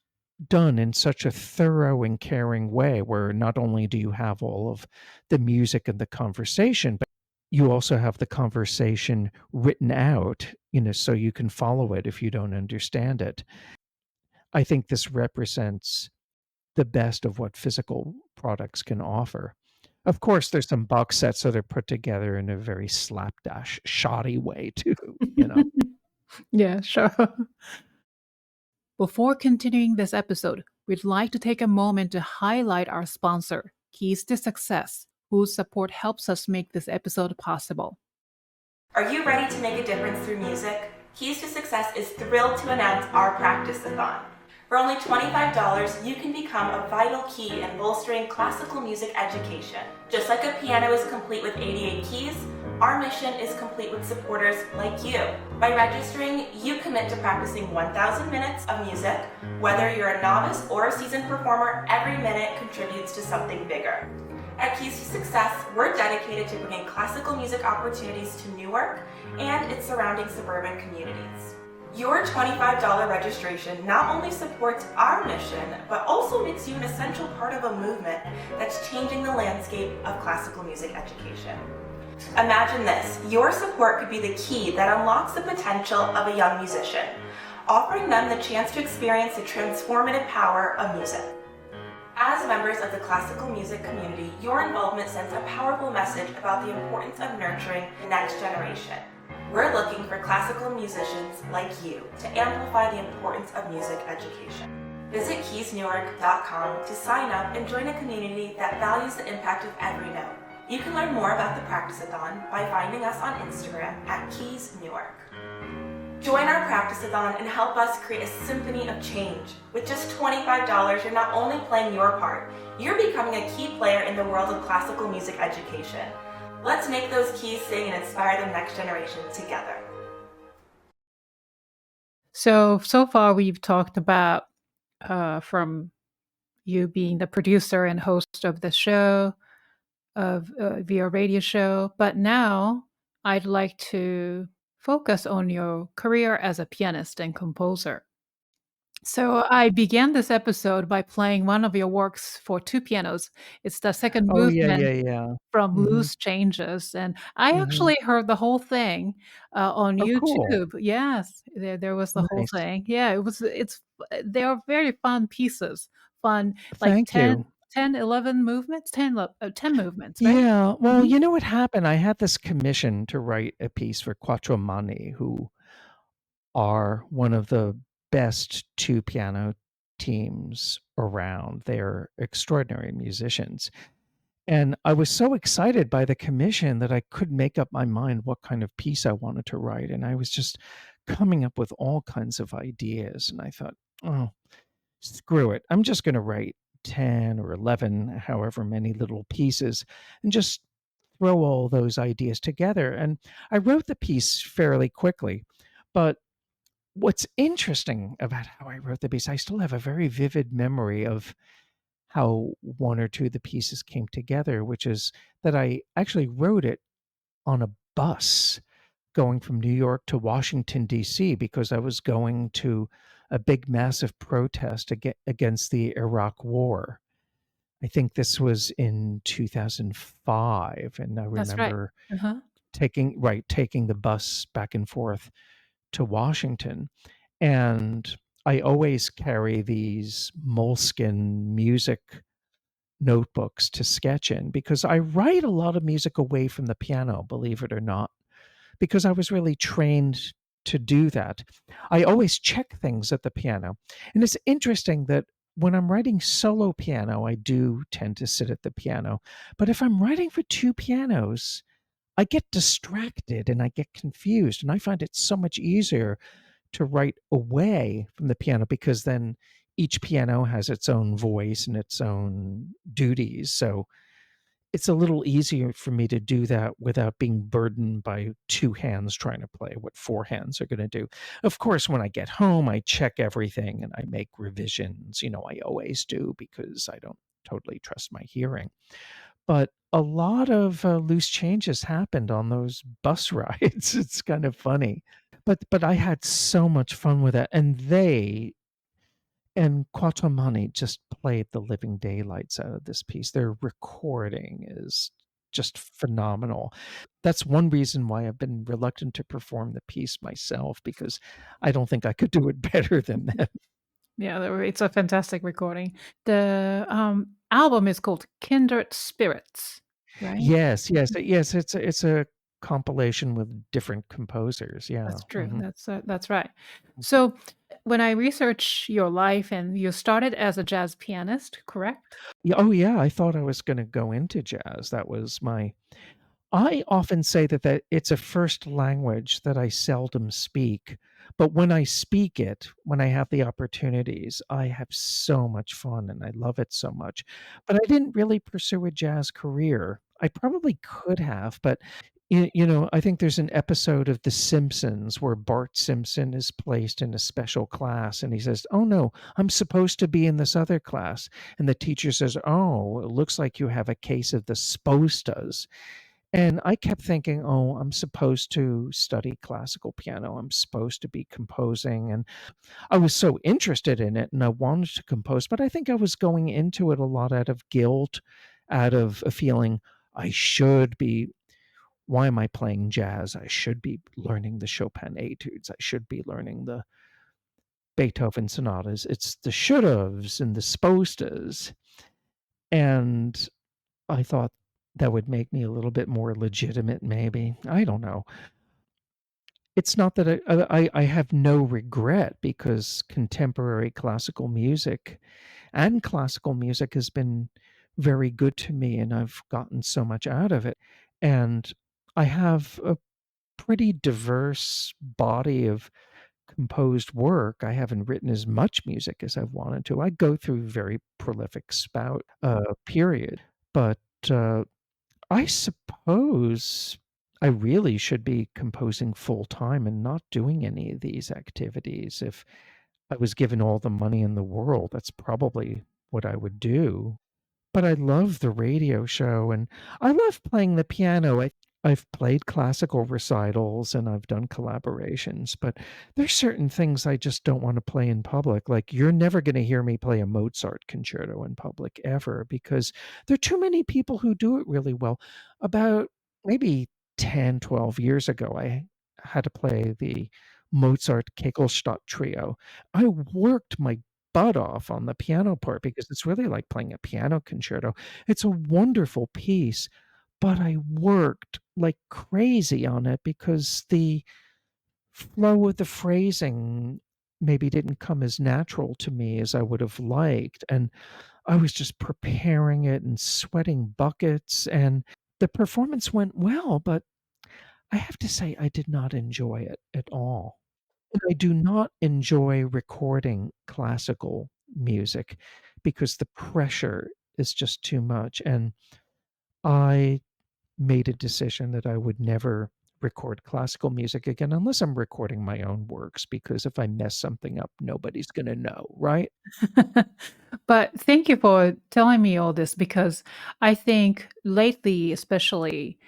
done in such a thorough and caring way where not only do you have all of the music and the conversation, but you also have the conversation written out, so you can follow it if you don't understand it. I think this represents the best of what physical products can offer. Of course, there's some box sets that are put together in a very slapdash, shoddy way too. Yeah, sure. Before continuing this episode, we'd like to take a moment to highlight our sponsor, Keys to Success, whose support helps us make this episode possible. Are you ready to make a difference through music? Keys to Success is thrilled to announce our practice-a-thon. For only $25, you can become a vital key in bolstering classical music education. Just like a piano is complete with 88 keys, our mission is complete with supporters like you. By registering, you commit to practicing 1,000 minutes of music. Whether you're a novice or a seasoned performer, every minute contributes to something bigger. At Keys to Success, we're dedicated to bringing classical music opportunities to Newark and its surrounding suburban communities. Your $25 registration not only supports our mission, but also makes you an essential part of a movement that's changing the landscape of classical music education. Imagine this, your support could be the key that unlocks the potential of a young musician, offering them the chance to experience the transformative power of music. As members of the classical music community, your involvement sends a powerful message about the importance of nurturing the next generation. We're looking for classical musicians like you to amplify the importance of music education. Visit keysnewark.com to sign up and join a community that values the impact of every note. You can learn more about the Practice-a-thon by finding us on Instagram at keysnewark. Join our Practice-a-thon and help us create a symphony of change. With just $25, you're not only playing your part, you're becoming a key player in the world of classical music education. Let's make those keys sing and inspire the next generation together. So far we've talked about from you being the producer and host of the show, of via radio show, but now I'd like to focus on your career as a pianist and composer. So I began this episode by playing one of your works for two pianos. It's the second Oh, yeah, movement yeah. from Mhm, Loose Changes, and I mhm. actually heard the whole thing on Oh, cool. YouTube. Yes, there was the whole Nice. thing. Yeah, they are very fun pieces. Fun, like Thank you. 11 movements, 10 movements, right? Yeah, well, Mhm. you know what happened? I had this commission to write a piece for Quattro, who are one of the best two piano teams around. They're extraordinary musicians. And I was so excited by the commission that I couldn't make up my mind what kind of piece I wanted to write. And I was just coming up with all kinds of ideas. And I thought, oh, screw it. I'm just going to write 10 or 11, however many little pieces, and just throw all those ideas together. And I wrote the piece fairly quickly. But what's interesting about how I wrote the piece, I still have a very vivid memory of how one or two of the pieces came together, which is that I actually wrote it on a bus going from New York to Washington, D.C., because I was going to a big, massive protest against the Iraq War. I think this was in 2005, and I That's right. remember Uh-huh. taking the bus back and forth to Washington, and I always carry these moleskin music notebooks to sketch in because I write a lot of music away from the piano, believe it or not, because I was really trained to do that. I always check things at the piano. And it's interesting that when I'm writing solo piano, I do tend to sit at the piano. But if I'm writing for two pianos, I get distracted and I get confused. And I find it so much easier to write away from the piano because then each piano has its own voice and its own duties. So it's a little easier for me to do that without being burdened by two hands trying to play what four hands are going to do. Of course, when I get home, I check everything and I make revisions. I always do because I don't totally trust my hearing. But a lot of loose changes happened on those bus rides. It's kind of funny. But I had so much fun with it. And Quattro just played the living daylights out of this piece. Their recording is just phenomenal. That's one reason why I've been reluctant to perform the piece myself because I don't think I could do it better than them. Yeah, it's a fantastic recording. The album is called Kindred Spirits, right? Yes. It's a compilation with different composers. Yeah. That's true. Mhm. That's right. So when I research your life, and you started as a jazz pianist, correct? Yeah, oh yeah, I thought I was going to go into jazz. That was my I often say that it's a first language that I seldom speak, but when I speak it, when I have the opportunities, I have so much fun and I love it so much. But I didn't really pursue a jazz career. I probably could have, but I think there's an episode of The Simpsons where Bart Simpson is placed in a special class and he says, "Oh no, I'm supposed to be in this other class." And the teacher says, "Oh, it looks like you have a case of the spostas." And I kept thinking, "Oh, I'm supposed to study classical piano. I'm supposed to be composing." And I was so interested in it and I wanted to compose, but I think I was going into it a lot out of guilt, out of a feeling I should be. Why am I playing jazz? I should be learning the Chopin etudes. I should be learning the Beethoven sonatas. It's the should haves and the spostas. And I thought that would make me a little bit more legitimate, maybe. I don't know. It's not that I have no regret because contemporary classical music and classical music has been very good to me, and I've gotten so much out of it. And I have a pretty diverse body of composed work. I haven't written as much music as I've wanted to. I go through very prolific spout period, but uh, I suppose I really should be composing full time and not doing any of these activities. If I was given all the money in the world, that's probably what I would do. But I love the radio show and I love playing the piano. I've played classical recitals and I've done collaborations, but there's certain things I just don't want to play in public. Like you're never going to hear me play a Mozart concerto in public ever because there are too many people who do it really well. About maybe 10, 12 years ago, I had to play the Mozart Kegelstadt trio. I worked my butt off on the piano part because it's really like playing a piano concerto. It's a wonderful piece, but I worked like crazy on it because the flow of the phrasing maybe didn't come as natural to me as I would have liked. And I was just preparing it and sweating buckets, and the performance went well, but I have to say I did not enjoy it at all. And I do not enjoy recording classical music because the pressure is just too much. And I made a decision that I would never record classical music again unless I'm recording my own works, because if I mess something up, nobody's going to know, right? But thank you for telling me all this because I think lately, especially,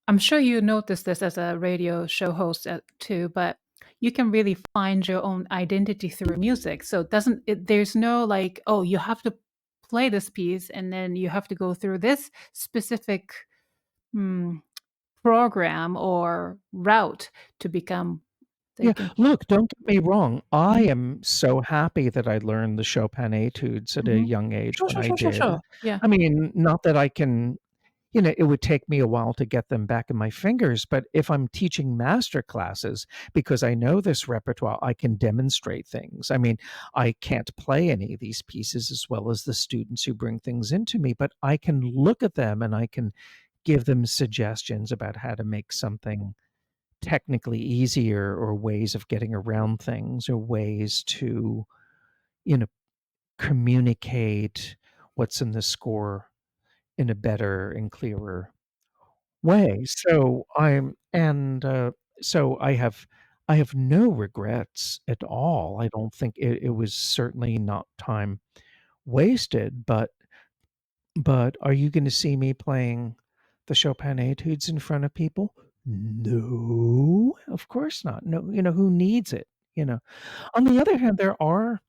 I'm sure you noticed this as a radio show host too, but you can really find your own identity through music. So it doesn't it, there's no like, oh, you have to play this piece, and then you have to go through this specific program or route to become Yeah, can. look, don't get me wrong. I am so happy that I learned the Chopin Etudes at a young age Sure, when sure, I sure, sure, did. sure. Yeah. I mean, not that I can, it would take me a while to get them back in my fingers, but if I'm teaching master classes, because I know this repertoire, I can demonstrate things. I mean, I can't play any of these pieces as well as the students who bring things into me, but I can look at them and I can give them suggestions about how to make something technically easier, or ways of getting around things, or ways to, you know, communicate what's in the score in a better and clearer way. So I have no regrets at all. I don't think it was certainly not time wasted, but are you gonna see me playing the Chopin Etudes in front of people? No, of course not. No, who needs it, you know? On the other hand, there are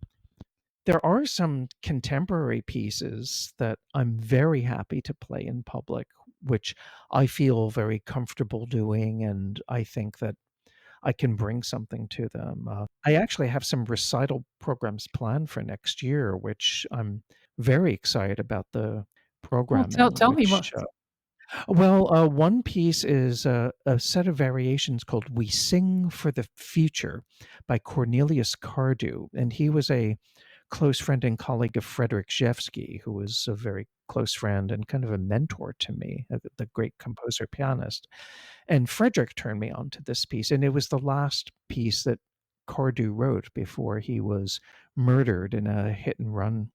some contemporary pieces that I'm very happy to play in public, which I feel very comfortable doing, and I think that I can bring something to them. I actually have some recital programs planned for next year, which I'm very excited about the Well, programming, tell me more. one piece is a set of variations called "We Sing for the Future" by Cornelius Cardew, and he was a close friend and colleague of Frederic Rzewski, who was a very close friend and kind of a mentor to me, the great composer pianist. And Frederic turned me on to this piece, and it was the last piece that Cardew wrote before he was murdered in a hit and run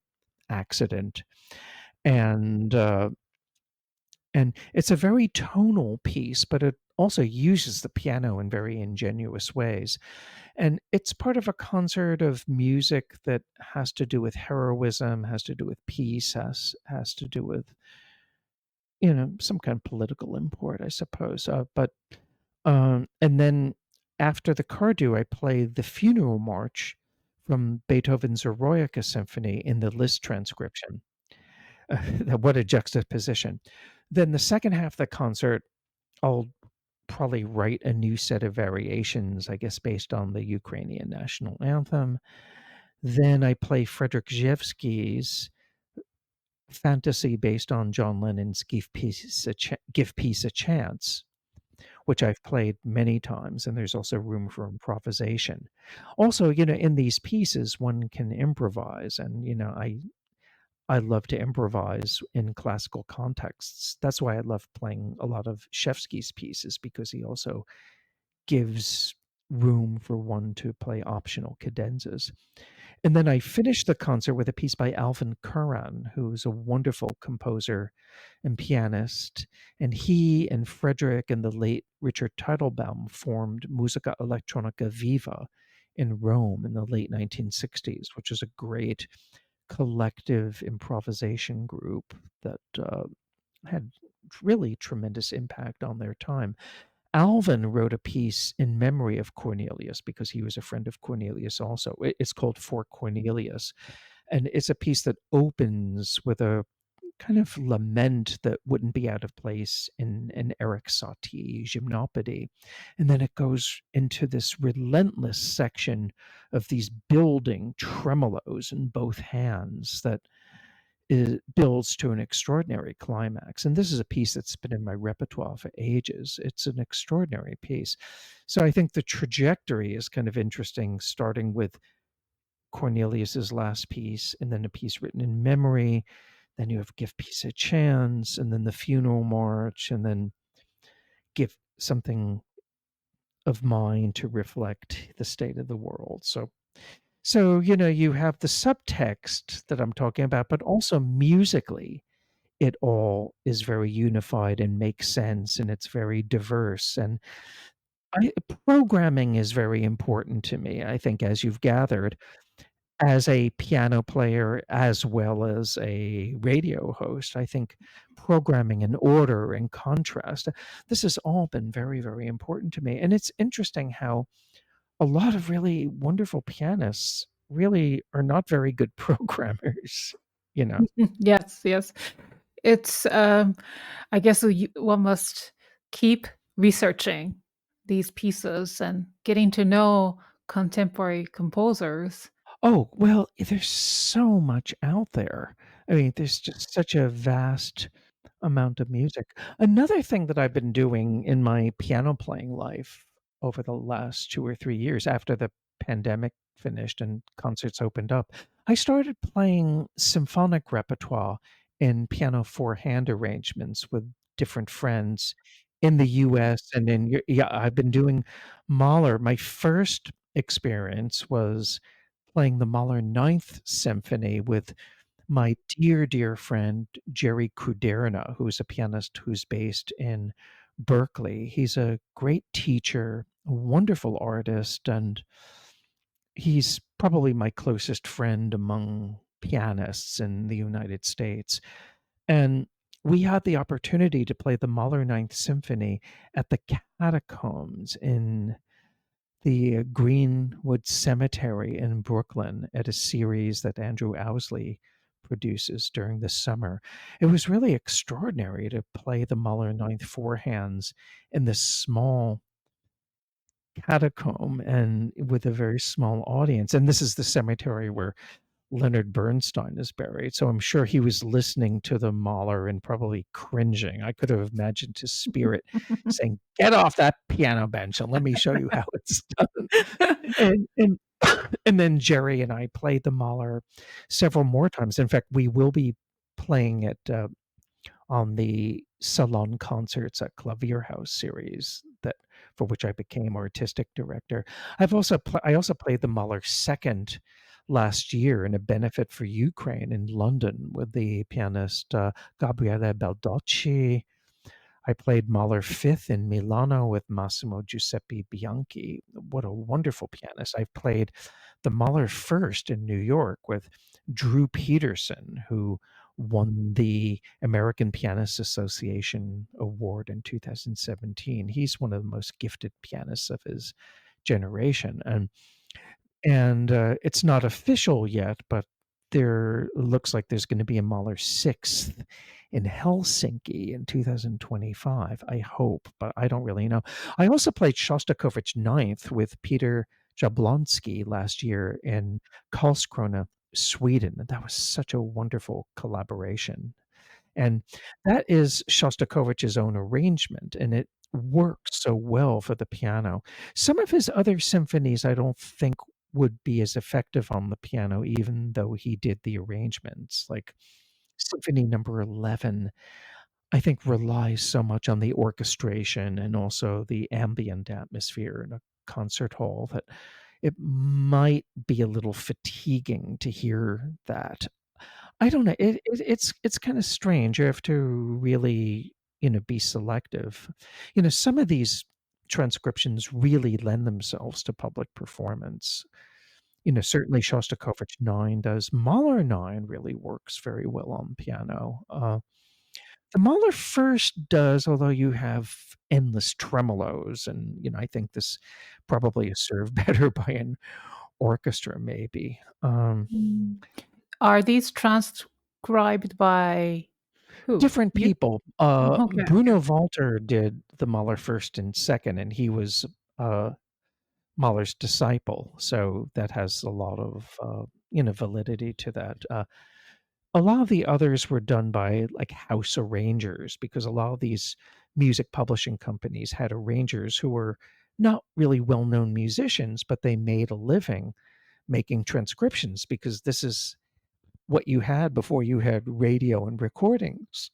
accident. And it's a very tonal piece, but it also uses the piano in very ingenious ways. And it's part of a concert of music that has to do with heroism, has to do with peace, has to do with, some kind of political import, I suppose. And then after the Cardew, I played the funeral march from Beethoven's Eroica Symphony in the Liszt transcription. What a juxtaposition. Then the second half of the concert, I'll probably write a new set of variations, I guess, based on the Ukrainian national anthem. Then I play Frederic Rzewski's fantasy based on John Lennon's Give Peace a Chance, which I've played many times, and there's also room for improvisation. Also, in these pieces, one can improvise, and, I love to improvise in classical contexts. That's why I love playing a lot of Rzewski's pieces, because he also gives room for one to play optional cadenzas. And then I finished the concert with a piece by Alvin Curran, who's a wonderful composer and pianist. And he and Frederic and the late Richard Teitelbaum formed Musica Elettronica Viva in Rome in the late 1960s, which is a great collective improvisation group that had really tremendous impact on their time. Alvin wrote a piece in memory of Cornelius because he was a friend of Cornelius also. It's called For Cornelius, and it's a piece that opens with a kind of lament that wouldn't be out of place in an Eric Satie gymnopédie. And then it goes into this relentless section of these building tremolos in both hands that builds to an extraordinary climax. And this is a piece that's been in my repertoire for ages. It's an extraordinary piece. So I think the trajectory is kind of interesting, starting with Cornelius's last piece, and then a piece written in memory. Then you have Give Peace a Chance, and then the funeral march, and then give something of mine to reflect the state of the world. So you have the subtext that I'm talking about, but also musically, it all is very unified and makes sense, and it's very diverse. And programming is very important to me, I think, as you've gathered, as a piano player as well as a radio host. I think programming and order and contrast, this has all been very, very important to me. And it's interesting how a lot of really wonderful pianists really are not very good programmers. you know. Yes, yes. It's, I guess one must keep researching these pieces and getting to know contemporary composers. Oh, well, there's so much out there. I mean, there's just such a vast amount of music. Another thing that I've been doing in my piano playing life over the last 2 or 3 years after the pandemic finished and concerts opened up, I started playing symphonic repertoire in piano four-hand arrangements with different friends in the US and in Eu yeah, I've been doing Mahler. My first experience was playing the Mahler Ninth Symphony with my dear, dear friend, Jerry Kruderna, who's a pianist who's based in Berkeley. He's a great teacher, a wonderful artist, and he's probably my closest friend among pianists in the United States. And we had the opportunity to play the Mahler Ninth Symphony at the Catacombs in the Greenwood Cemetery in Brooklyn at a series that Andrew Owsley produces during the summer. It was really extraordinary to play the Mahler Ninth Four Hands in this small catacomb and with a very small audience. And this is the cemetery where Leonard Bernstein is buried. So I'm sure he was listening to the Mahler and probably cringing. I could have imagined his spirit saying, "Get off that piano bench and let me show you how it's done." And and then Jerry and I played the Mahler several more times. In fact, we will be playing it on the Salon Concerts at Klavierhaus series that for which I became artistic director. I also played the Mahler second last year in a benefit for Ukraine in London with the pianist Gabriele Baldacci. I played Mahler fifth in Milano with Massimo Giuseppe Bianchi. What a wonderful pianist. I've played the Mahler first in New York with Drew Peterson, who won the American Pianists Association Award in 2017. He's one of the most gifted pianists of his generation. And it's not official yet, but there looks like there's going to be a Mahler sixth in Helsinki in 2025. I hope, but I don't really know. I also played Shostakovich ninth with Peter Jablonski last year in Karlskrona, Sweden. And that was such a wonderful collaboration. And that is Shostakovich's own arrangement, and it works so well for the piano. Some of his other symphonies I don't think would be as effective on the piano, even though he did the arrangements. Like Symphony Number 11, I think relies so much on the orchestration and also the ambient atmosphere in a concert hall that it might be a little fatiguing to hear that. I don't know. It's kind of strange. You have to really, be selective. Some of these transcriptions really lend themselves to public performance. Certainly Shostakovich 9 does. Mahler 9 really works very well on piano. The Mahler first does, although you have endless tremolos, and I think this probably is served better by an orchestra, maybe. Mm. Are these transcribed by who? Different You? people. Okay. Bruno Walter did the Mahler first and second, and he was uh, Mahler's disciple, so that has a lot of validity to that. A lot of the others were done by like house arrangers because a lot of these music publishing companies had arrangers who were not really well-known musicians, but they made a living making transcriptions because this is what you had before you had radio and recordings.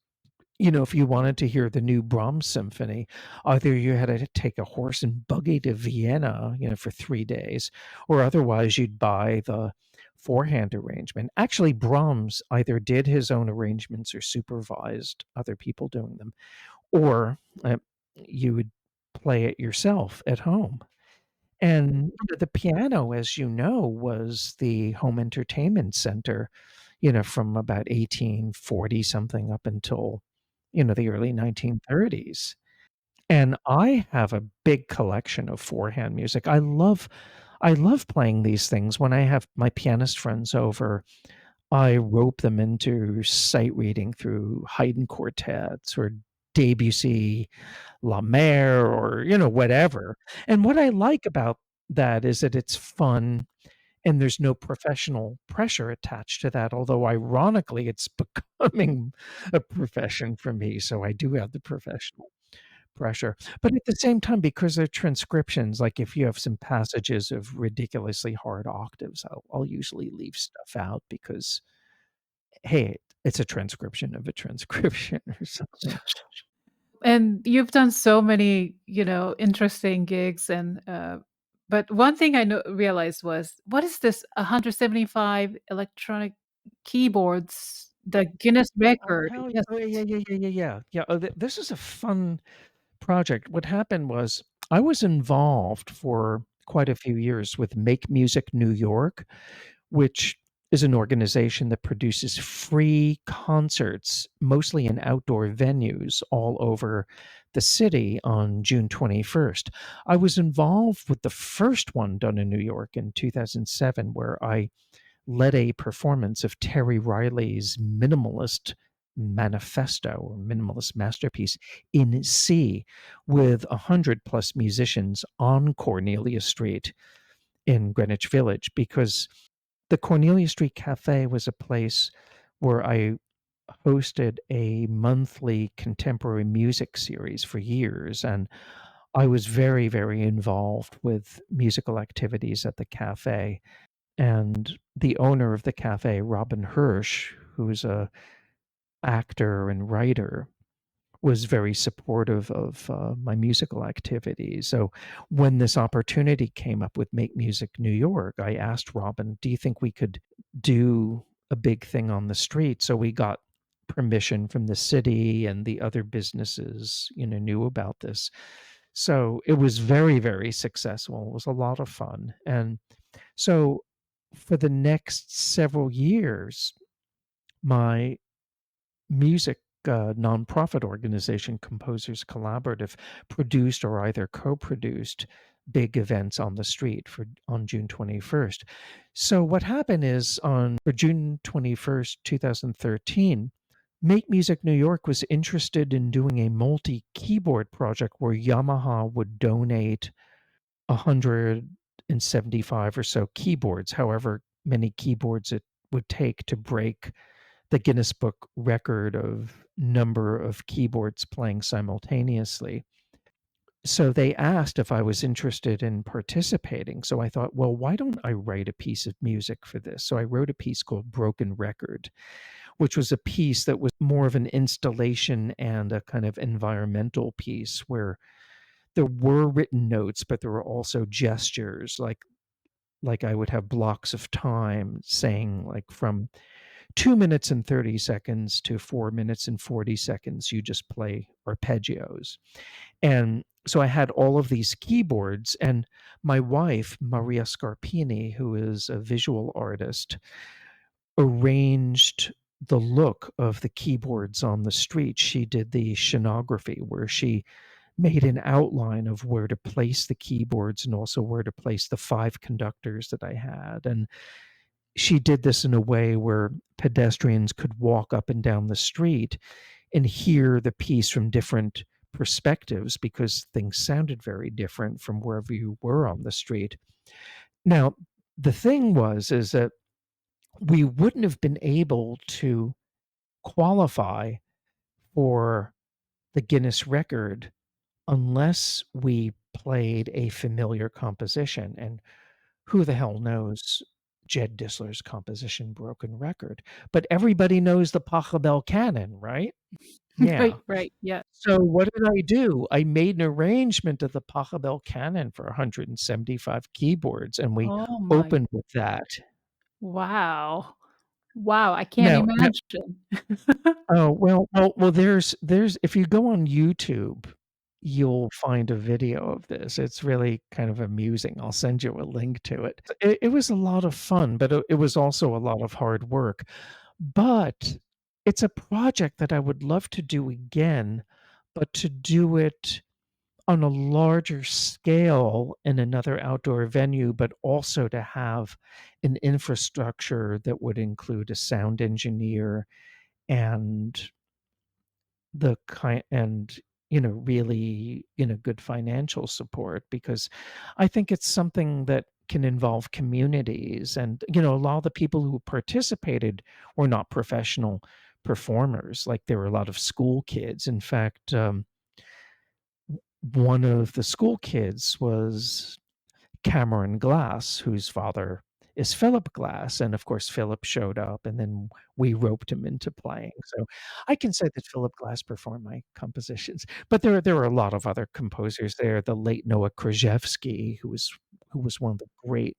If you wanted to hear the new Brahms symphony, either you had to take a horse and buggy to Vienna, for 3 days, or otherwise you'd buy the four-hand arrangement. Actually, Brahms either did his own arrangements or supervised other people doing them, or you would play it yourself at home. And the piano, as you know, was the home entertainment center, from about 1840 something up until, the early 1930s. And I have a big collection of four-hand music. I love playing these things when I have my pianist friends over. I rope them into sight reading through Haydn quartets or Debussy, La Mer, or, whatever. And what I like about that is that it's fun and there's no professional pressure attached to that, although ironically, it's becoming a profession for me, so I do have the professional pressure. But at the same time, because they're transcriptions, like if you have some passages of ridiculously hard octaves, I'll usually leave stuff out because, hey, it's a transcription of a transcription or something. And you've done so many, interesting gigs but one thing I realized was, what is this 175 electronic keyboards, the Guinness Oh, record? hell Yes. oh, yeah. Yeah, oh, this is a fun project. What happened was I was involved for quite a few years with Make Music New York, which is an organization that produces free concerts, mostly in outdoor venues all over the city on June 21st. I was involved with the first one done in New York in 2007, where I led a performance of Terry Riley's minimalist manifesto or minimalist masterpiece in C with 100 plus musicians on Cornelius Street in Greenwich Village, because the Cornelia Street Cafe was a place where I hosted a monthly contemporary music series for years, and I was very, very involved with musical activities at the cafe. And the owner of the cafe, Robin Hirsch, who's a actor and writer, was very supportive of my musical activities. So when this opportunity came up with Make Music New York, I asked Robin, do you think we could do a big thing on the street? So we got permission from the city, and the other businesses, knew about this. So it was very, very successful. It was a lot of fun. And so for the next several years, my music nonprofit organization, Composers Collaborative, produced or either co-produced big events on the street on June 21st. So what happened is for June 21st, 2013, Make Music New York was interested in doing a multi-keyboard project where Yamaha would donate 175 or so keyboards, however many keyboards it would take to break the Guinness Book record of number of keyboards playing simultaneously. So they asked if I was interested in participating. So I thought, well, why don't I write a piece of music for this? So I wrote a piece called Broken Record, which was a piece that was more of an installation and a kind of environmental piece where there were written notes, but there were also gestures, like I would have blocks of time saying, like, from 2 minutes and 30 seconds to 4 minutes and 40 seconds, you just play arpeggios. And so I had all of these keyboards, and my wife, Maria Scarpini, who is a visual artist, arranged the look of the keyboards on the street. She did the scenography, where she made an outline of where to place the keyboards and also where to place the 5 conductors that I had. And she did this in a way where pedestrians could walk up and down the street and hear the piece from different perspectives, because things sounded very different from wherever you were on the street. Now, the thing is that we wouldn't have been able to qualify for the Guinness record unless we played a familiar composition. And who the hell knows Jed Distler's composition Broken Record? But everybody knows the Pachelbel canon, right? Yeah. Right, right. Yeah. So what did I do? I made an arrangement of the Pachelbel canon for 175 keyboards, and we Oh my, opened with that. wow. Wow, I can't Now imagine. oh, well, there's if you go on YouTube, you'll find a video of this. It's really kind of amusing. I'll send you a link to it. It was a lot of fun, but it was also a lot of hard work. But it's a project that I would love to do again, but to do it on a larger scale in another outdoor venue, but also to have an infrastructure that would include a sound engineer and the kind and really good financial support, because I think it's something that can involve communities. And a lot of the people who participated were not professional performers. Like, there were a lot of school kids. In fact, one of the school kids was Cameron Glass, whose father is Philip Glass. And of course, Philip showed up, and then we roped him into playing. So I can say that Philip Glass performed my compositions. But there were a lot of other composers there. The late Noah Krzyzewski, who was one of the great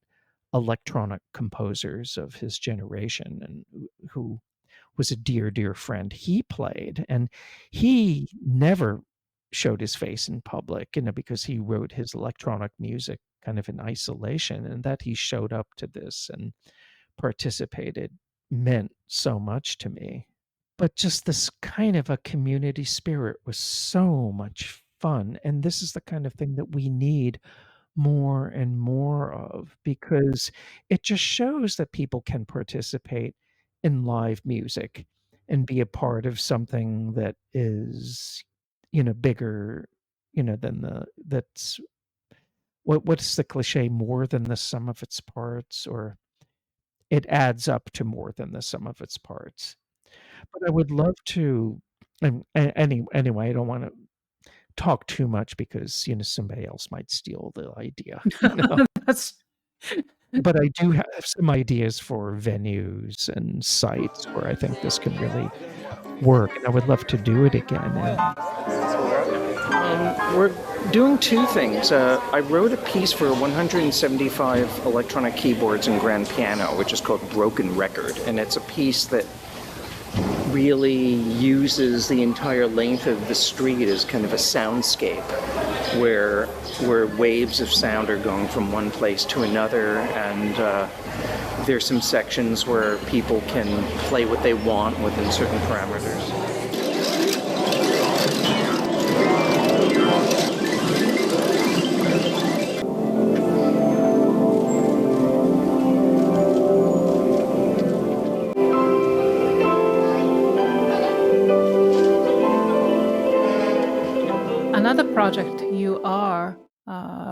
electronic composers of his generation, and who was a dear, dear friend. He played, and he never showed his face in public, because he wrote his electronic music kind of in isolation, and that he showed up to this and participated meant so much to me. But just this kind of a community spirit was so much fun, and this is the kind of thing that we need more and more of, because it just shows that people can participate in live music and be a part of something that is bigger, than that's what's the cliche, more than the sum of its parts, or it adds up to more than the sum of its parts. But I would love to, anyway, I don't want to talk too much, because somebody else might steal the idea. That's But I do have some ideas for venues and sites where I think this can really work, and I would love to do it again. And we're doing two things. I wrote a piece for 175 electronic keyboards and grand piano, which is called Broken Record, and it's a piece that really uses the entire length of the street as kind of a soundscape, where waves of sound are going from one place to another, and there's some sections where people can play what they want within certain parameters. another project you are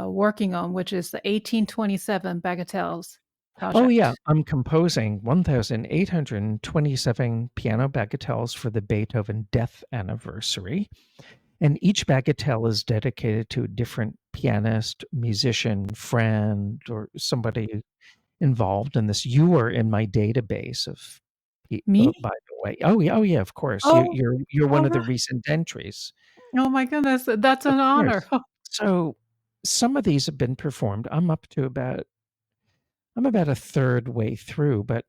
working on, which is the 1827 Bagatelles project. Oh yeah, I'm composing 1,827 piano bagatelles for the Beethoven death anniversary. And each bagatelle is dedicated to a different pianist, musician, friend, or somebody involved in this. You are in my database of Me? by the way. Oh yeah, of course. Oh, You're one all of the right. recent entries. Oh my goodness, that's Of an honor. course. So some of these have been performed. I'm about a third way through, but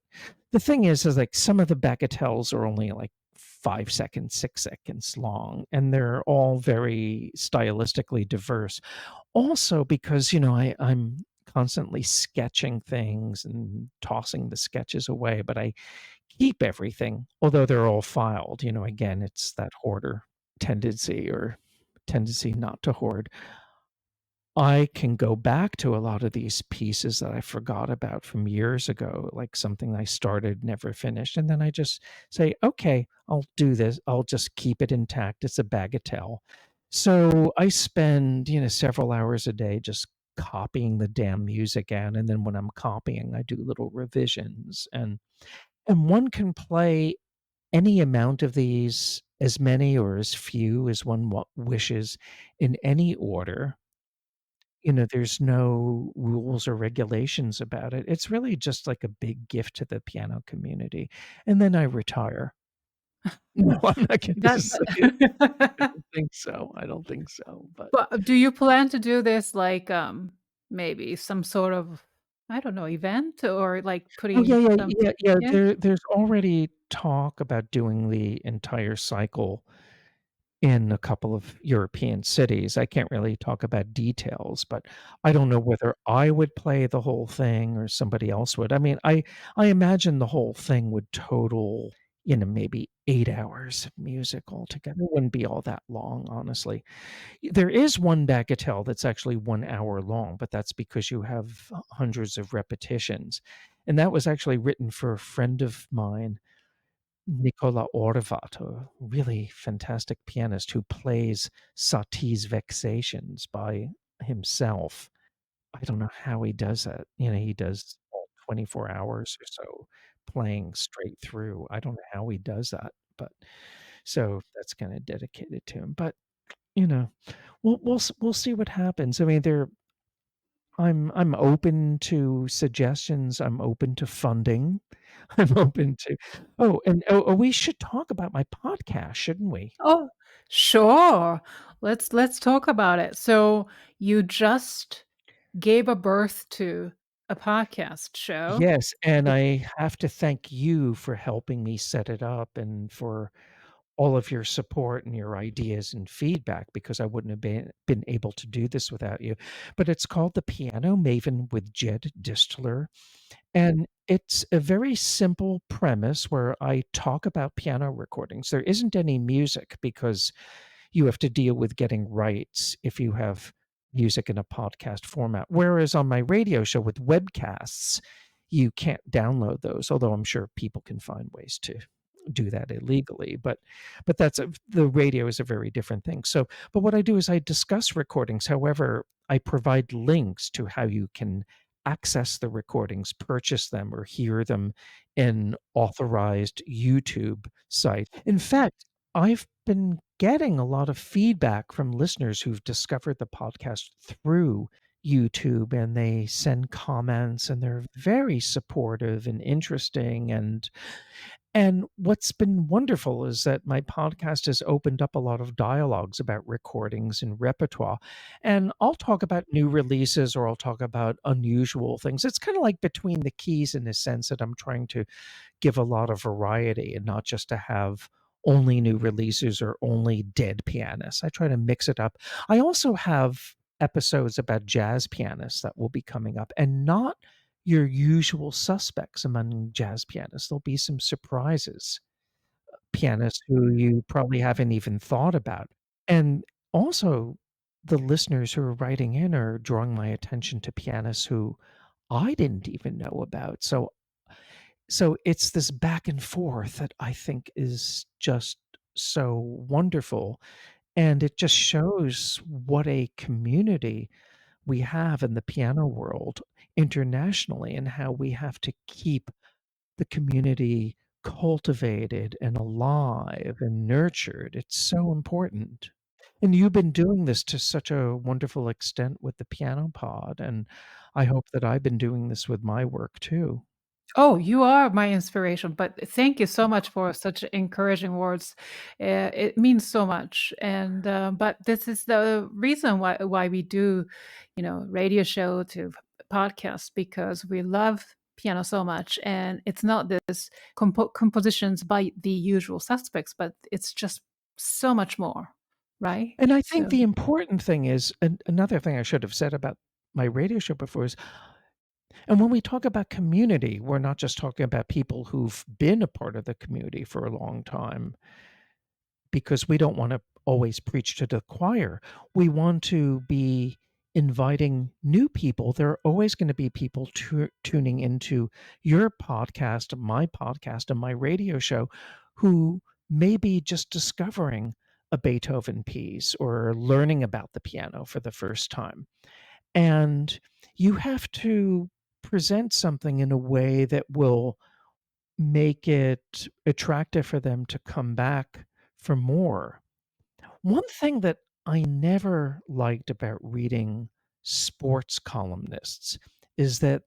the thing is like some of the bagatelles are only like 5 seconds, 6 seconds long, and they're all very stylistically diverse. Also because, I'm constantly sketching things and tossing the sketches away, but I keep everything, although they're all filed. Again, it's that hoarder tendency, or tendency not to hoard. I can go back to a lot of these pieces that I forgot about from years ago, like something I started, never finished. And then I just say, okay, I'll do this. I'll just keep it intact. It's a bagatelle. So I spend, several hours a day just copying the damn music out. And then when I'm copying, I do little revisions. And one can play any amount of these, as many or as few as one wishes, in any order. There's no rules or regulations about it. It's really just like a big gift to the piano community. And then I retire. No, I'm not gonna say it. I don't think so. I don't think so, but But do you plan to do this like maybe some sort of, I don't know, event, or like oh, putting yeah, some, yeah. yeah? There's already talk about doing the entire cycle in a couple of European cities. I can't really talk about details, but I don't know whether I would play the whole thing or somebody else would. I mean, I imagine the whole thing would total, maybe 8 hours of music altogether. It wouldn't be all that long, honestly. There is one bagatelle that's actually 1 hour long, but that's because you have hundreds of repetitions. And that was actually written for a friend of mine, Nicola Orvat, a really fantastic pianist who plays Satie's Vexations by himself. I don't know how he does that. He does 24 hours or so playing straight through. I don't know how he does that, but so that's kind of dedicated to him. But you know, we'll see what happens. I mean, I'm open to suggestions. I'm open to funding. I'm open to. Oh, and we should talk about my podcast, shouldn't we? Oh, sure. Let's talk about it. So you just gave a birth to a podcast show. Yes, and It- I have to thank you for helping me set it up and for all of your support and your ideas and feedback because I wouldn't have been able to do this without you. But it's called the Piano Maven with Jed Distler. And it's a very simple premise where I talk about piano recordings. There isn't any music because you have to deal with getting rights if you have music in a podcast format. Whereas on my radio show with webcasts, you can't download those, although I'm sure people can find ways to do that illegally. But the radio is a very different thing. So, but what I do is I discuss recordings. However, I provide links to how you can access the recordings, purchase them, or hear them in authorized YouTube sites. In fact, I've been getting a lot of feedback from listeners who've discovered the podcast through YouTube, and they send comments and they're very supportive and interesting. And what's been wonderful is that my podcast has opened up a lot of dialogues about recordings and repertoire. And I'll talk about new releases or I'll talk about unusual things. It's kind of like between the keys in the sense that I'm trying to give a lot of variety and not just to have only new releases or only dead pianists. I try to mix it up. I also have episodes about jazz pianists that will be coming up and not your usual suspects among jazz pianists. There'll be some surprises, pianists who you probably haven't even thought about. And also, the listeners who are writing in are drawing my attention to pianists who I didn't even know about. So it's this back and forth that I think is just so wonderful. And it just shows what a community we have in the piano world internationally and how we have to keep the community cultivated and alive and nurtured. It's so important. And you've been doing this to such a wonderful extent with the piano pod, and I hope that I've been doing this with my work too. Oh, you are my inspiration, but thank you so much for such encouraging words. It means so much. And but this is the reason why we do, radio show to podcast because we love piano so much, and it's not this compositions by the usual suspects, but it's just so much more, right? And I think So. the important thing is, another thing I should have said about my radio show before is, and when we talk about community, we're not just talking about people who've been a part of the community for a long time, because we don't want to always preach to the choir. We want to be inviting new people. There are always going to be people tuning into your podcast, and my radio show who may be just discovering a Beethoven piece or learning about the piano for the first time. And you have to present something in a way that will make it attractive for them to come back for more. One thing that I never liked about reading sports columnists is that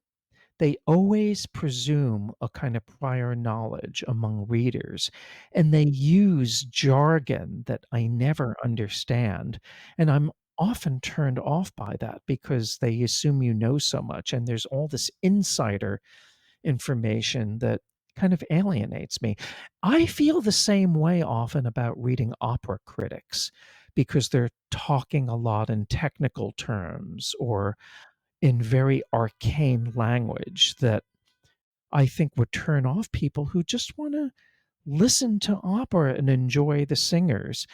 they always presume a kind of prior knowledge among readers, and they use jargon that I never understand. And I'm often turned off by that because they assume you know so much, and there's all this insider information that kind of alienates me. I feel the same way often about reading opera critics because they're talking a lot in technical terms or in very arcane language that I think would turn off people who just want to listen to opera and enjoy the singers.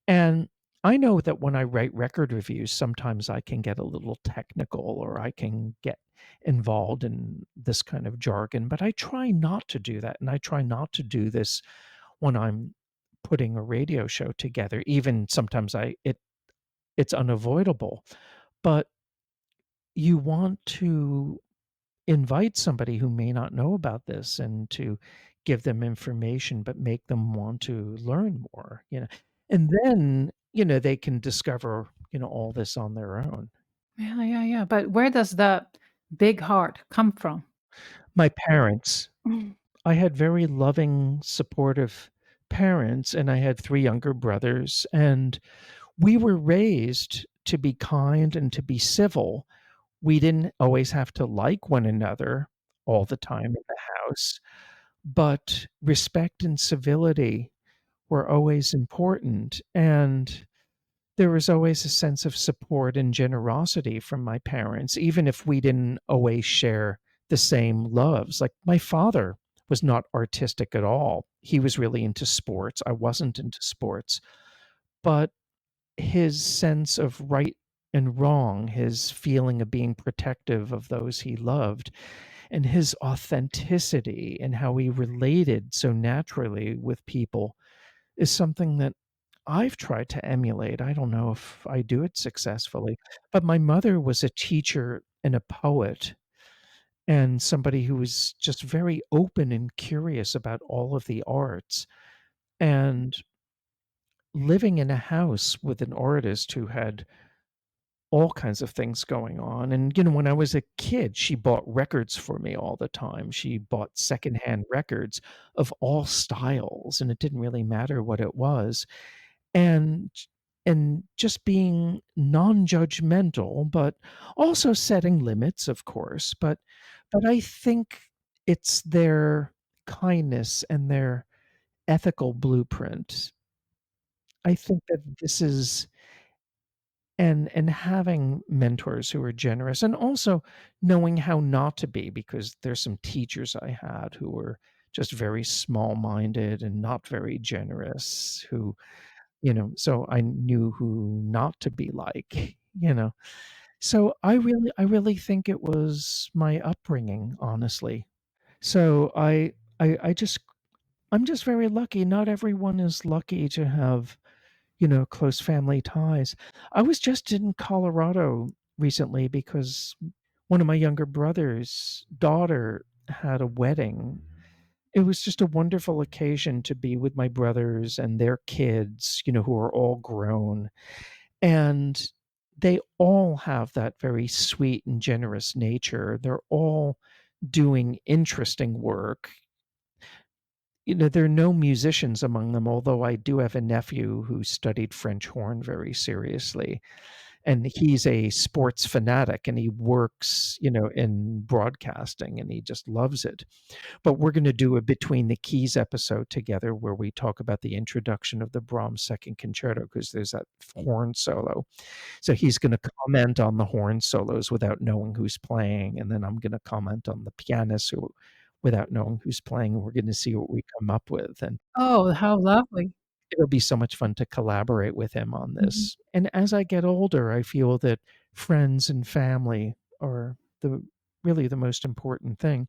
And I know that when I write record reviews, sometimes I can get a little technical or I can get involved in this kind of jargon, but I try not to do that. And I try not to do this when I'm putting a radio show together. Even sometimes it's unavoidable. But you want to invite somebody who may not know about this and to give them information, but make them want to learn more, and then, they can discover, all this on their own. Yeah, yeah, yeah. But where does that big heart come from? My parents, Mm. I had very loving, supportive parents, and I had 3 younger brothers, and we were raised to be kind and to be civil. We didn't always have to like one another all the time in the house, but respect and civility were always important, and there was always a sense of support and generosity from my parents, even if we didn't always share the same loves. Like, my father was not artistic at all. He was really into sports. I wasn't into sports, but his sense of right and wrong, his feeling of being protective of those he loved, and his authenticity and how he related so naturally with people is something that I've tried to emulate. I don't know if I do it successfully, but my mother was a teacher and a poet and somebody who was just very open and curious about all of the arts. And living in a house with an artist who had all kinds of things going on. And, when I was a kid, she bought records for me all the time. She bought secondhand records of all styles, and it didn't really matter what it was. And and just being non-judgmental, but also setting limits, of course. But I think it's their kindness and their ethical blueprint. I think that this is and having mentors who are generous and also knowing how not to be, because there's some teachers I had who were just very small-minded and not very generous, who, so I knew who not to be like. So I really think it was my upbringing, honestly. So I just I'm just very lucky. Not everyone is lucky to have, close family ties. I was just in Colorado recently because one of my younger brother's daughter had a wedding. It was just a wonderful occasion to be with my brothers and their kids, who are all grown. And they all have that very sweet and generous nature. They're all doing interesting work. There are no musicians among them, although I do have a nephew who studied French horn very seriously. And he's a sports fanatic and he works, in broadcasting and he just loves it. But we're going to do a Between the Keys episode together where we talk about the introduction of the Brahms Second Concerto, because there's that horn solo. So he's going to comment on the horn solos without knowing who's playing, and then I'm going to comment on the pianist without knowing who's playing. We're going to see what we come up with, and Oh, how lovely. it'll be so much fun to collaborate with him on Mhm. this. And as I get older, I feel that friends and family are really the most important thing.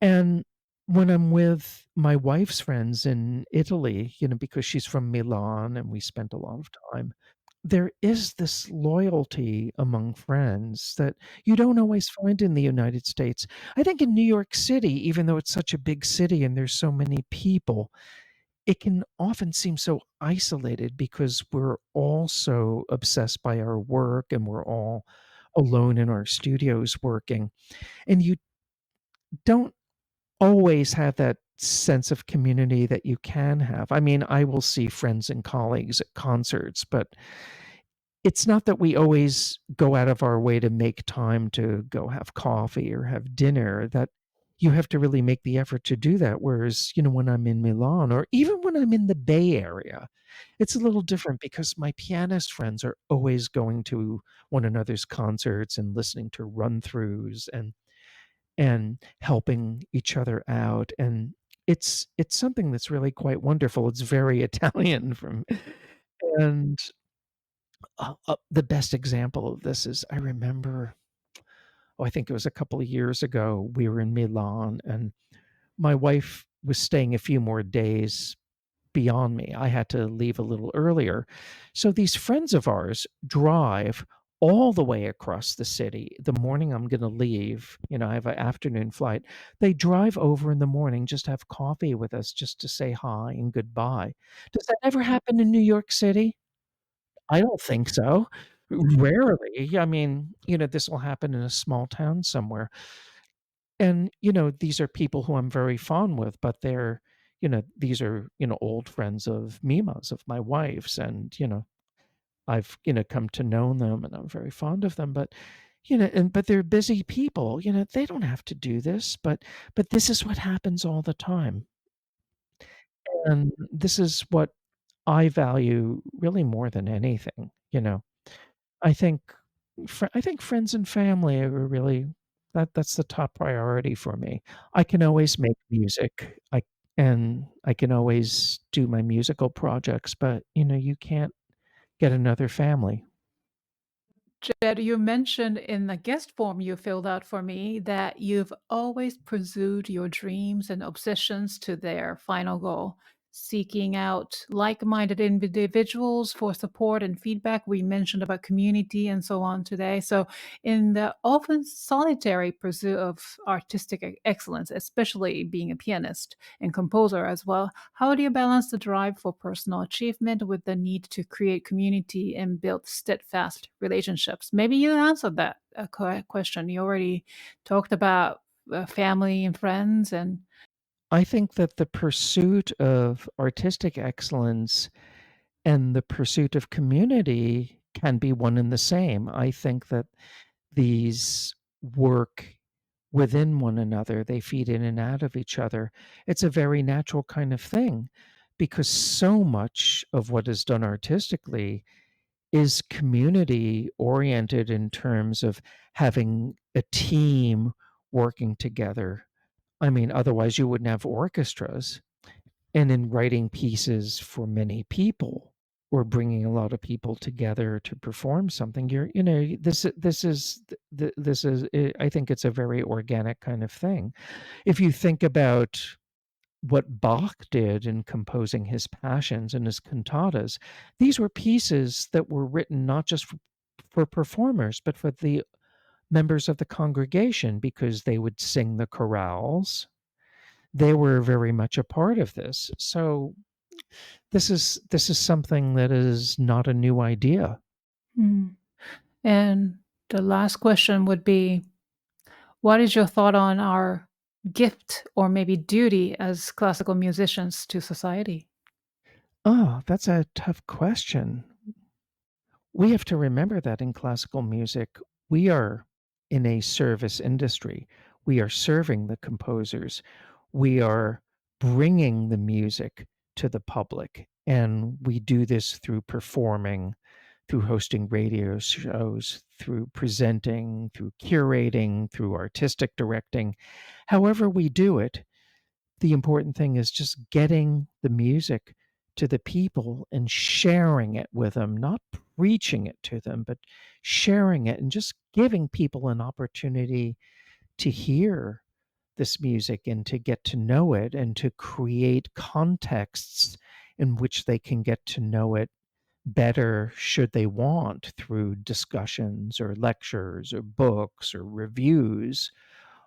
And when I'm with my wife's friends in Italy, because she's from Milan and we spent a lot of time, there is this loyalty among friends that you don't always find in the United States. I think in New York City, even though it's such a big city and there's so many people, it can often seem so isolated because we're all so obsessed by our work and we're all alone in our studios working. And you don't always have that sense of community that you can have. I mean, I will see friends and colleagues at concerts, but it's not that we always go out of our way to make time to go have coffee or have dinner, that you have to really make the effort to do that. Whereas, when I'm in Milan or even when I'm in the Bay Area, it's a little different because my pianist friends are always going to one another's concerts and listening to run throughs and helping each other out. And it's something that's really quite wonderful. It's very Italian and the best example of this is I remember, I think it was a couple of years ago, we were in Milan and my wife was staying a few more days beyond me. I had to leave a little earlier. So these friends of ours drive all the way across the city the morning I'm going to leave. I have an afternoon flight. They drive over in the morning, just have coffee with us, just to say hi and goodbye. Does that ever happen in New York City? I don't think so. Rarely. I mean, this will happen in a small town somewhere. And, these are people who I'm very fond with, but these are, old friends of Mima's, of my wife's, and, I've, come to know them and I'm very fond of them, but, but they're busy people, they don't have to do this, but this is what happens all the time. And this is what I value really more than anything. I think I think friends and family are really that's the top priority for me. I can always make music. I can always do my musical projects, but you can't get another family. Jed, you mentioned in the guest form you filled out for me that you've always pursued your dreams and obsessions to their final goal, seeking out like minded individuals for support and feedback. We mentioned about community and so on today. So, in the often solitary pursuit of artistic excellence, especially being a pianist and composer as well, how do you balance the drive for personal achievement with the need to create community and build steadfast relationships? Maybe you answered that question. You already talked about family and friends and I think that the pursuit of artistic excellence and the pursuit of community can be one and the same. I think that these work within one another, they feed in and out of each other. It's a very natural kind of thing because so much of what is done artistically is community oriented in terms of having a team working together. I mean, otherwise you wouldn't have orchestras. And in writing pieces for many people or bringing a lot of people together to perform something, this is I think it's a very organic kind of thing. If you think about what Bach did in composing his passions and his cantatas, these were pieces that were written not just for performers, but for the members of the congregation because they would sing the chorales. They were very much a part of this. So this is something that is not a new idea. Hmm. And the last question would be, what is your thought on our gift or maybe duty as classical musicians to society? Oh, that's a tough question. We have to remember that in classical music, we are in a service industry. We are serving the composers. We are bringing the music to the public. And we do this through performing, through hosting radio shows, through presenting, through curating, through artistic directing. However, we do it, the important thing is just getting the music to the people and sharing it with them, not preaching it to them, but sharing it and just giving people an opportunity to hear this music and to get to know it and to create contexts in which they can get to know it better should they want through discussions or lectures or books or reviews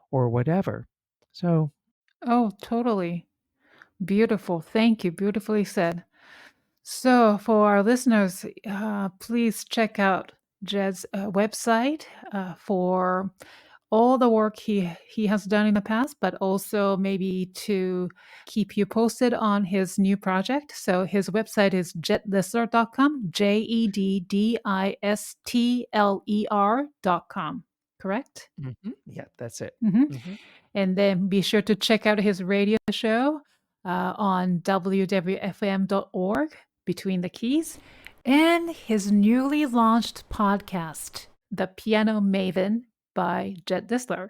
or whatever. So Oh, totally. Beautiful. Thank you. Beautifully said. So, for our listeners, please check out Jed's website for all the work he has done in the past, but also maybe to keep you posted on his new project. So his website is jeddistler.com, JEDDISTLER.com, correct? yeah, that's it. Hmm. Mhm. And then be sure to check out his radio show on WWFM.org, Between the Keys, and his newly launched podcast, The Piano Maven by Jed Distler.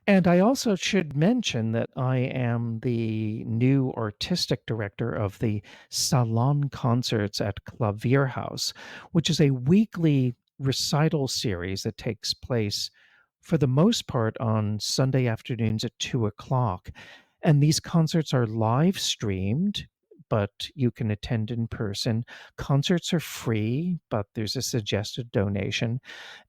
And I also should mention that I am the new artistic director of the Salon Concerts at Klavierhaus, which is a weekly recital series that takes place for the most part on Sunday afternoons at 2 o'clock. And these concerts are live streamed, but you can attend in person. Concerts are free, but there's a suggested donation.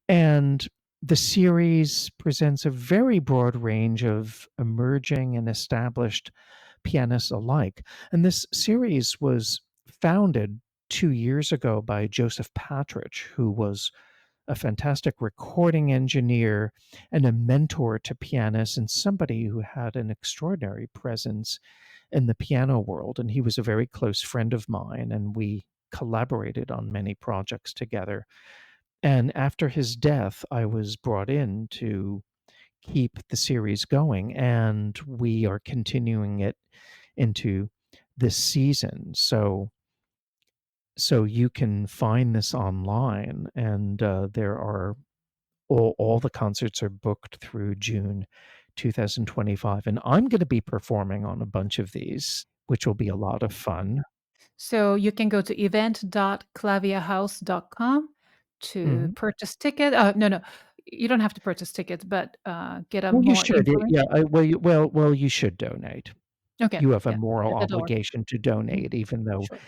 And the series presents a very broad range of emerging and established pianists alike. And this series was founded 2 years ago by Joseph Patridge, who was a fantastic recording engineer and a mentor to pianists and somebody who had an extraordinary presence in the piano world. And he was a very close friend of mine, and we collaborated on many projects together. And after his death, I was brought in to keep the series going, and we are continuing it into this season. So you can find this online, and there are all the concerts are booked through June 2025, and I'm going to be performing on a bunch of these, which will be a lot of fun. So you can go to event.clavierhouse.com to Mhm. purchase ticket. No, you don't have to purchase tickets, but get a Well, you more should. information. Yeah. Well, you should donate. Okay, You have a yeah, moral at the door. obligation to Mhm, donate, even though sure.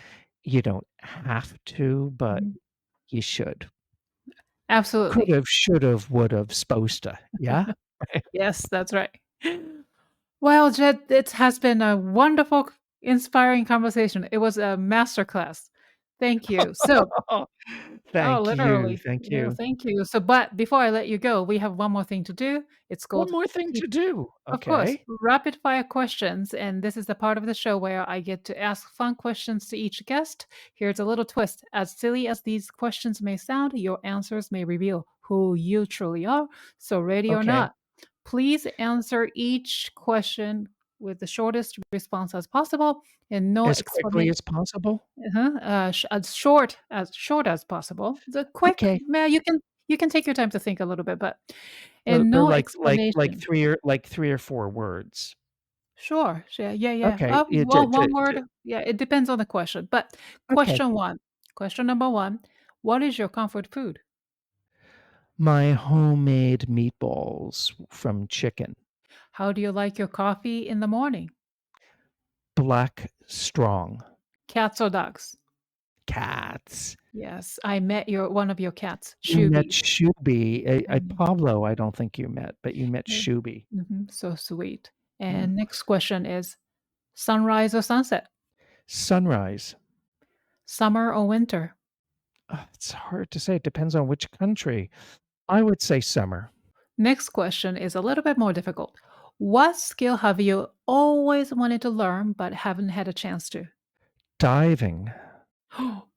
you don't have to, but Mhm. you should. Could Absolutely. have, should have, would have, supposed to. Yeah. Yes, that's right. Well, Jed, it has been a wonderful, inspiring conversation. It was a masterclass. Thank you. So, oh, Thank you. literally. Thank Yeah, you. thank you. So, but before I let you go, we have one more thing to do. It's One called, more thing to do. of course, Okay. rapid fire questions. And this is the part of the show where I get to ask fun questions to each guest. Here's a little twist. As silly as these questions may sound, your answers may reveal who you truly are. So, ready or Okay. not, please answer each question with the shortest response as possible and no As quickly explanation. as possible. As short as possible. The quick, Okay. man, you can take your time to think a little bit, but and Or no like explanation. three or four words. Sure, sure, yeah, yeah. Okay. Yeah, Well, one word. Yeah, it depends on the question. But okay. question one, question number one: what is your comfort food? My homemade meatballs from chicken. How do you like your coffee in the morning? Black strong. Cats or dogs? Cats. Yes, I met one of your cats, You met Shuby. Shuby. Mm, Pablo, I don't think you met, but you met yeah. Shuby. So sweet. Mm. And next question is sunrise or sunset? Sunrise. Summer or winter? It's hard to say. It depends on which country. I would say summer. Next question is a little bit more difficult. What skill have you always wanted to learn but haven't had a chance to? Diving.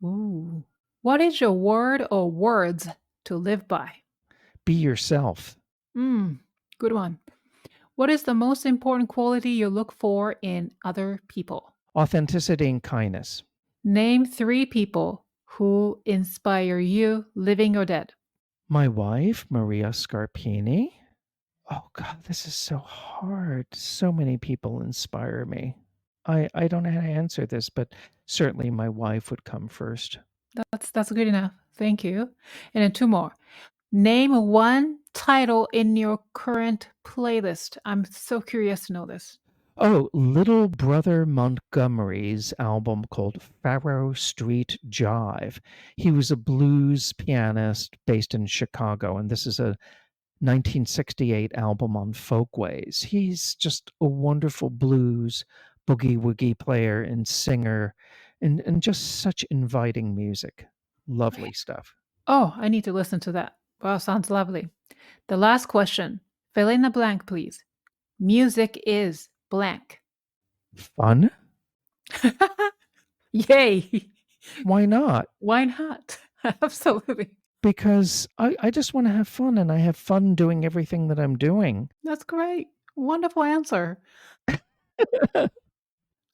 Ooh. What is your word or words to live by? Be yourself. Hmm, good one. What is the most important quality you look for in other people? Authenticity and kindness. Name three people who inspire you, living or dead. My wife, Maria Scarpini. Oh God, this is so hard. So many people inspire me. I don't know how to answer this, but certainly my wife would come first. That's good enough. Thank you. And then two more. Name one title in your current playlist. I'm so curious to know this. Oh, Little Brother Montgomery's album called Faro Street Jive. He was a blues pianist based in Chicago, and this is a 1968 album on folkways. He's just a wonderful blues boogie woogie player and singer, and just such inviting music. Lovely stuff. Oh, I need to listen to that. Wow, sounds lovely. The last question. Fill in the blank, please. Music is blank. Fun? Yay. Why not? Why not? Absolutely. Because I just want to have fun, and I have fun doing everything that I'm doing. That's great. Wonderful answer.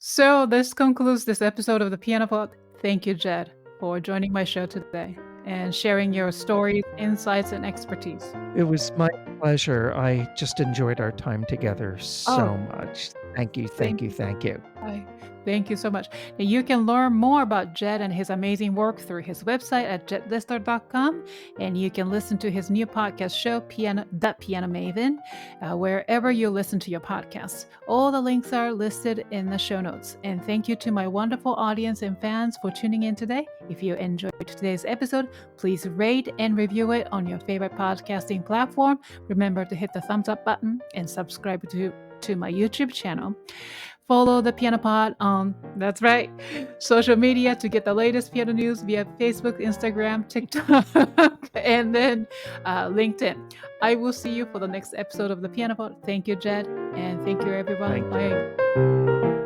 So, this concludes this episode of the Piano Pod. Thank you, Jed, for joining my show today. and sharing your stories, insights, and expertise. It was my pleasure. I just enjoyed our time together so much. Thank you. Thank you. Bye. Thank you so much. And you can learn more about Jed and his amazing work through his website at jeddistler.com. And you can listen to his new podcast show, Piano Maven, wherever you listen to your podcasts. All the links are listed in the show notes. And thank you to my wonderful audience and fans for tuning in today. If you enjoyed today's episode, please rate and review it on your favorite podcasting platform. Remember to hit the thumbs up button and subscribe to my YouTube channel. Follow the Piano Pod on, that's right, social media to get the latest piano news via Facebook, Instagram, TikTok, and then LinkedIn. I will see you for the next episode of the Piano Pod. Thank you, Jed, and thank you, everyone. Thank you. Bye.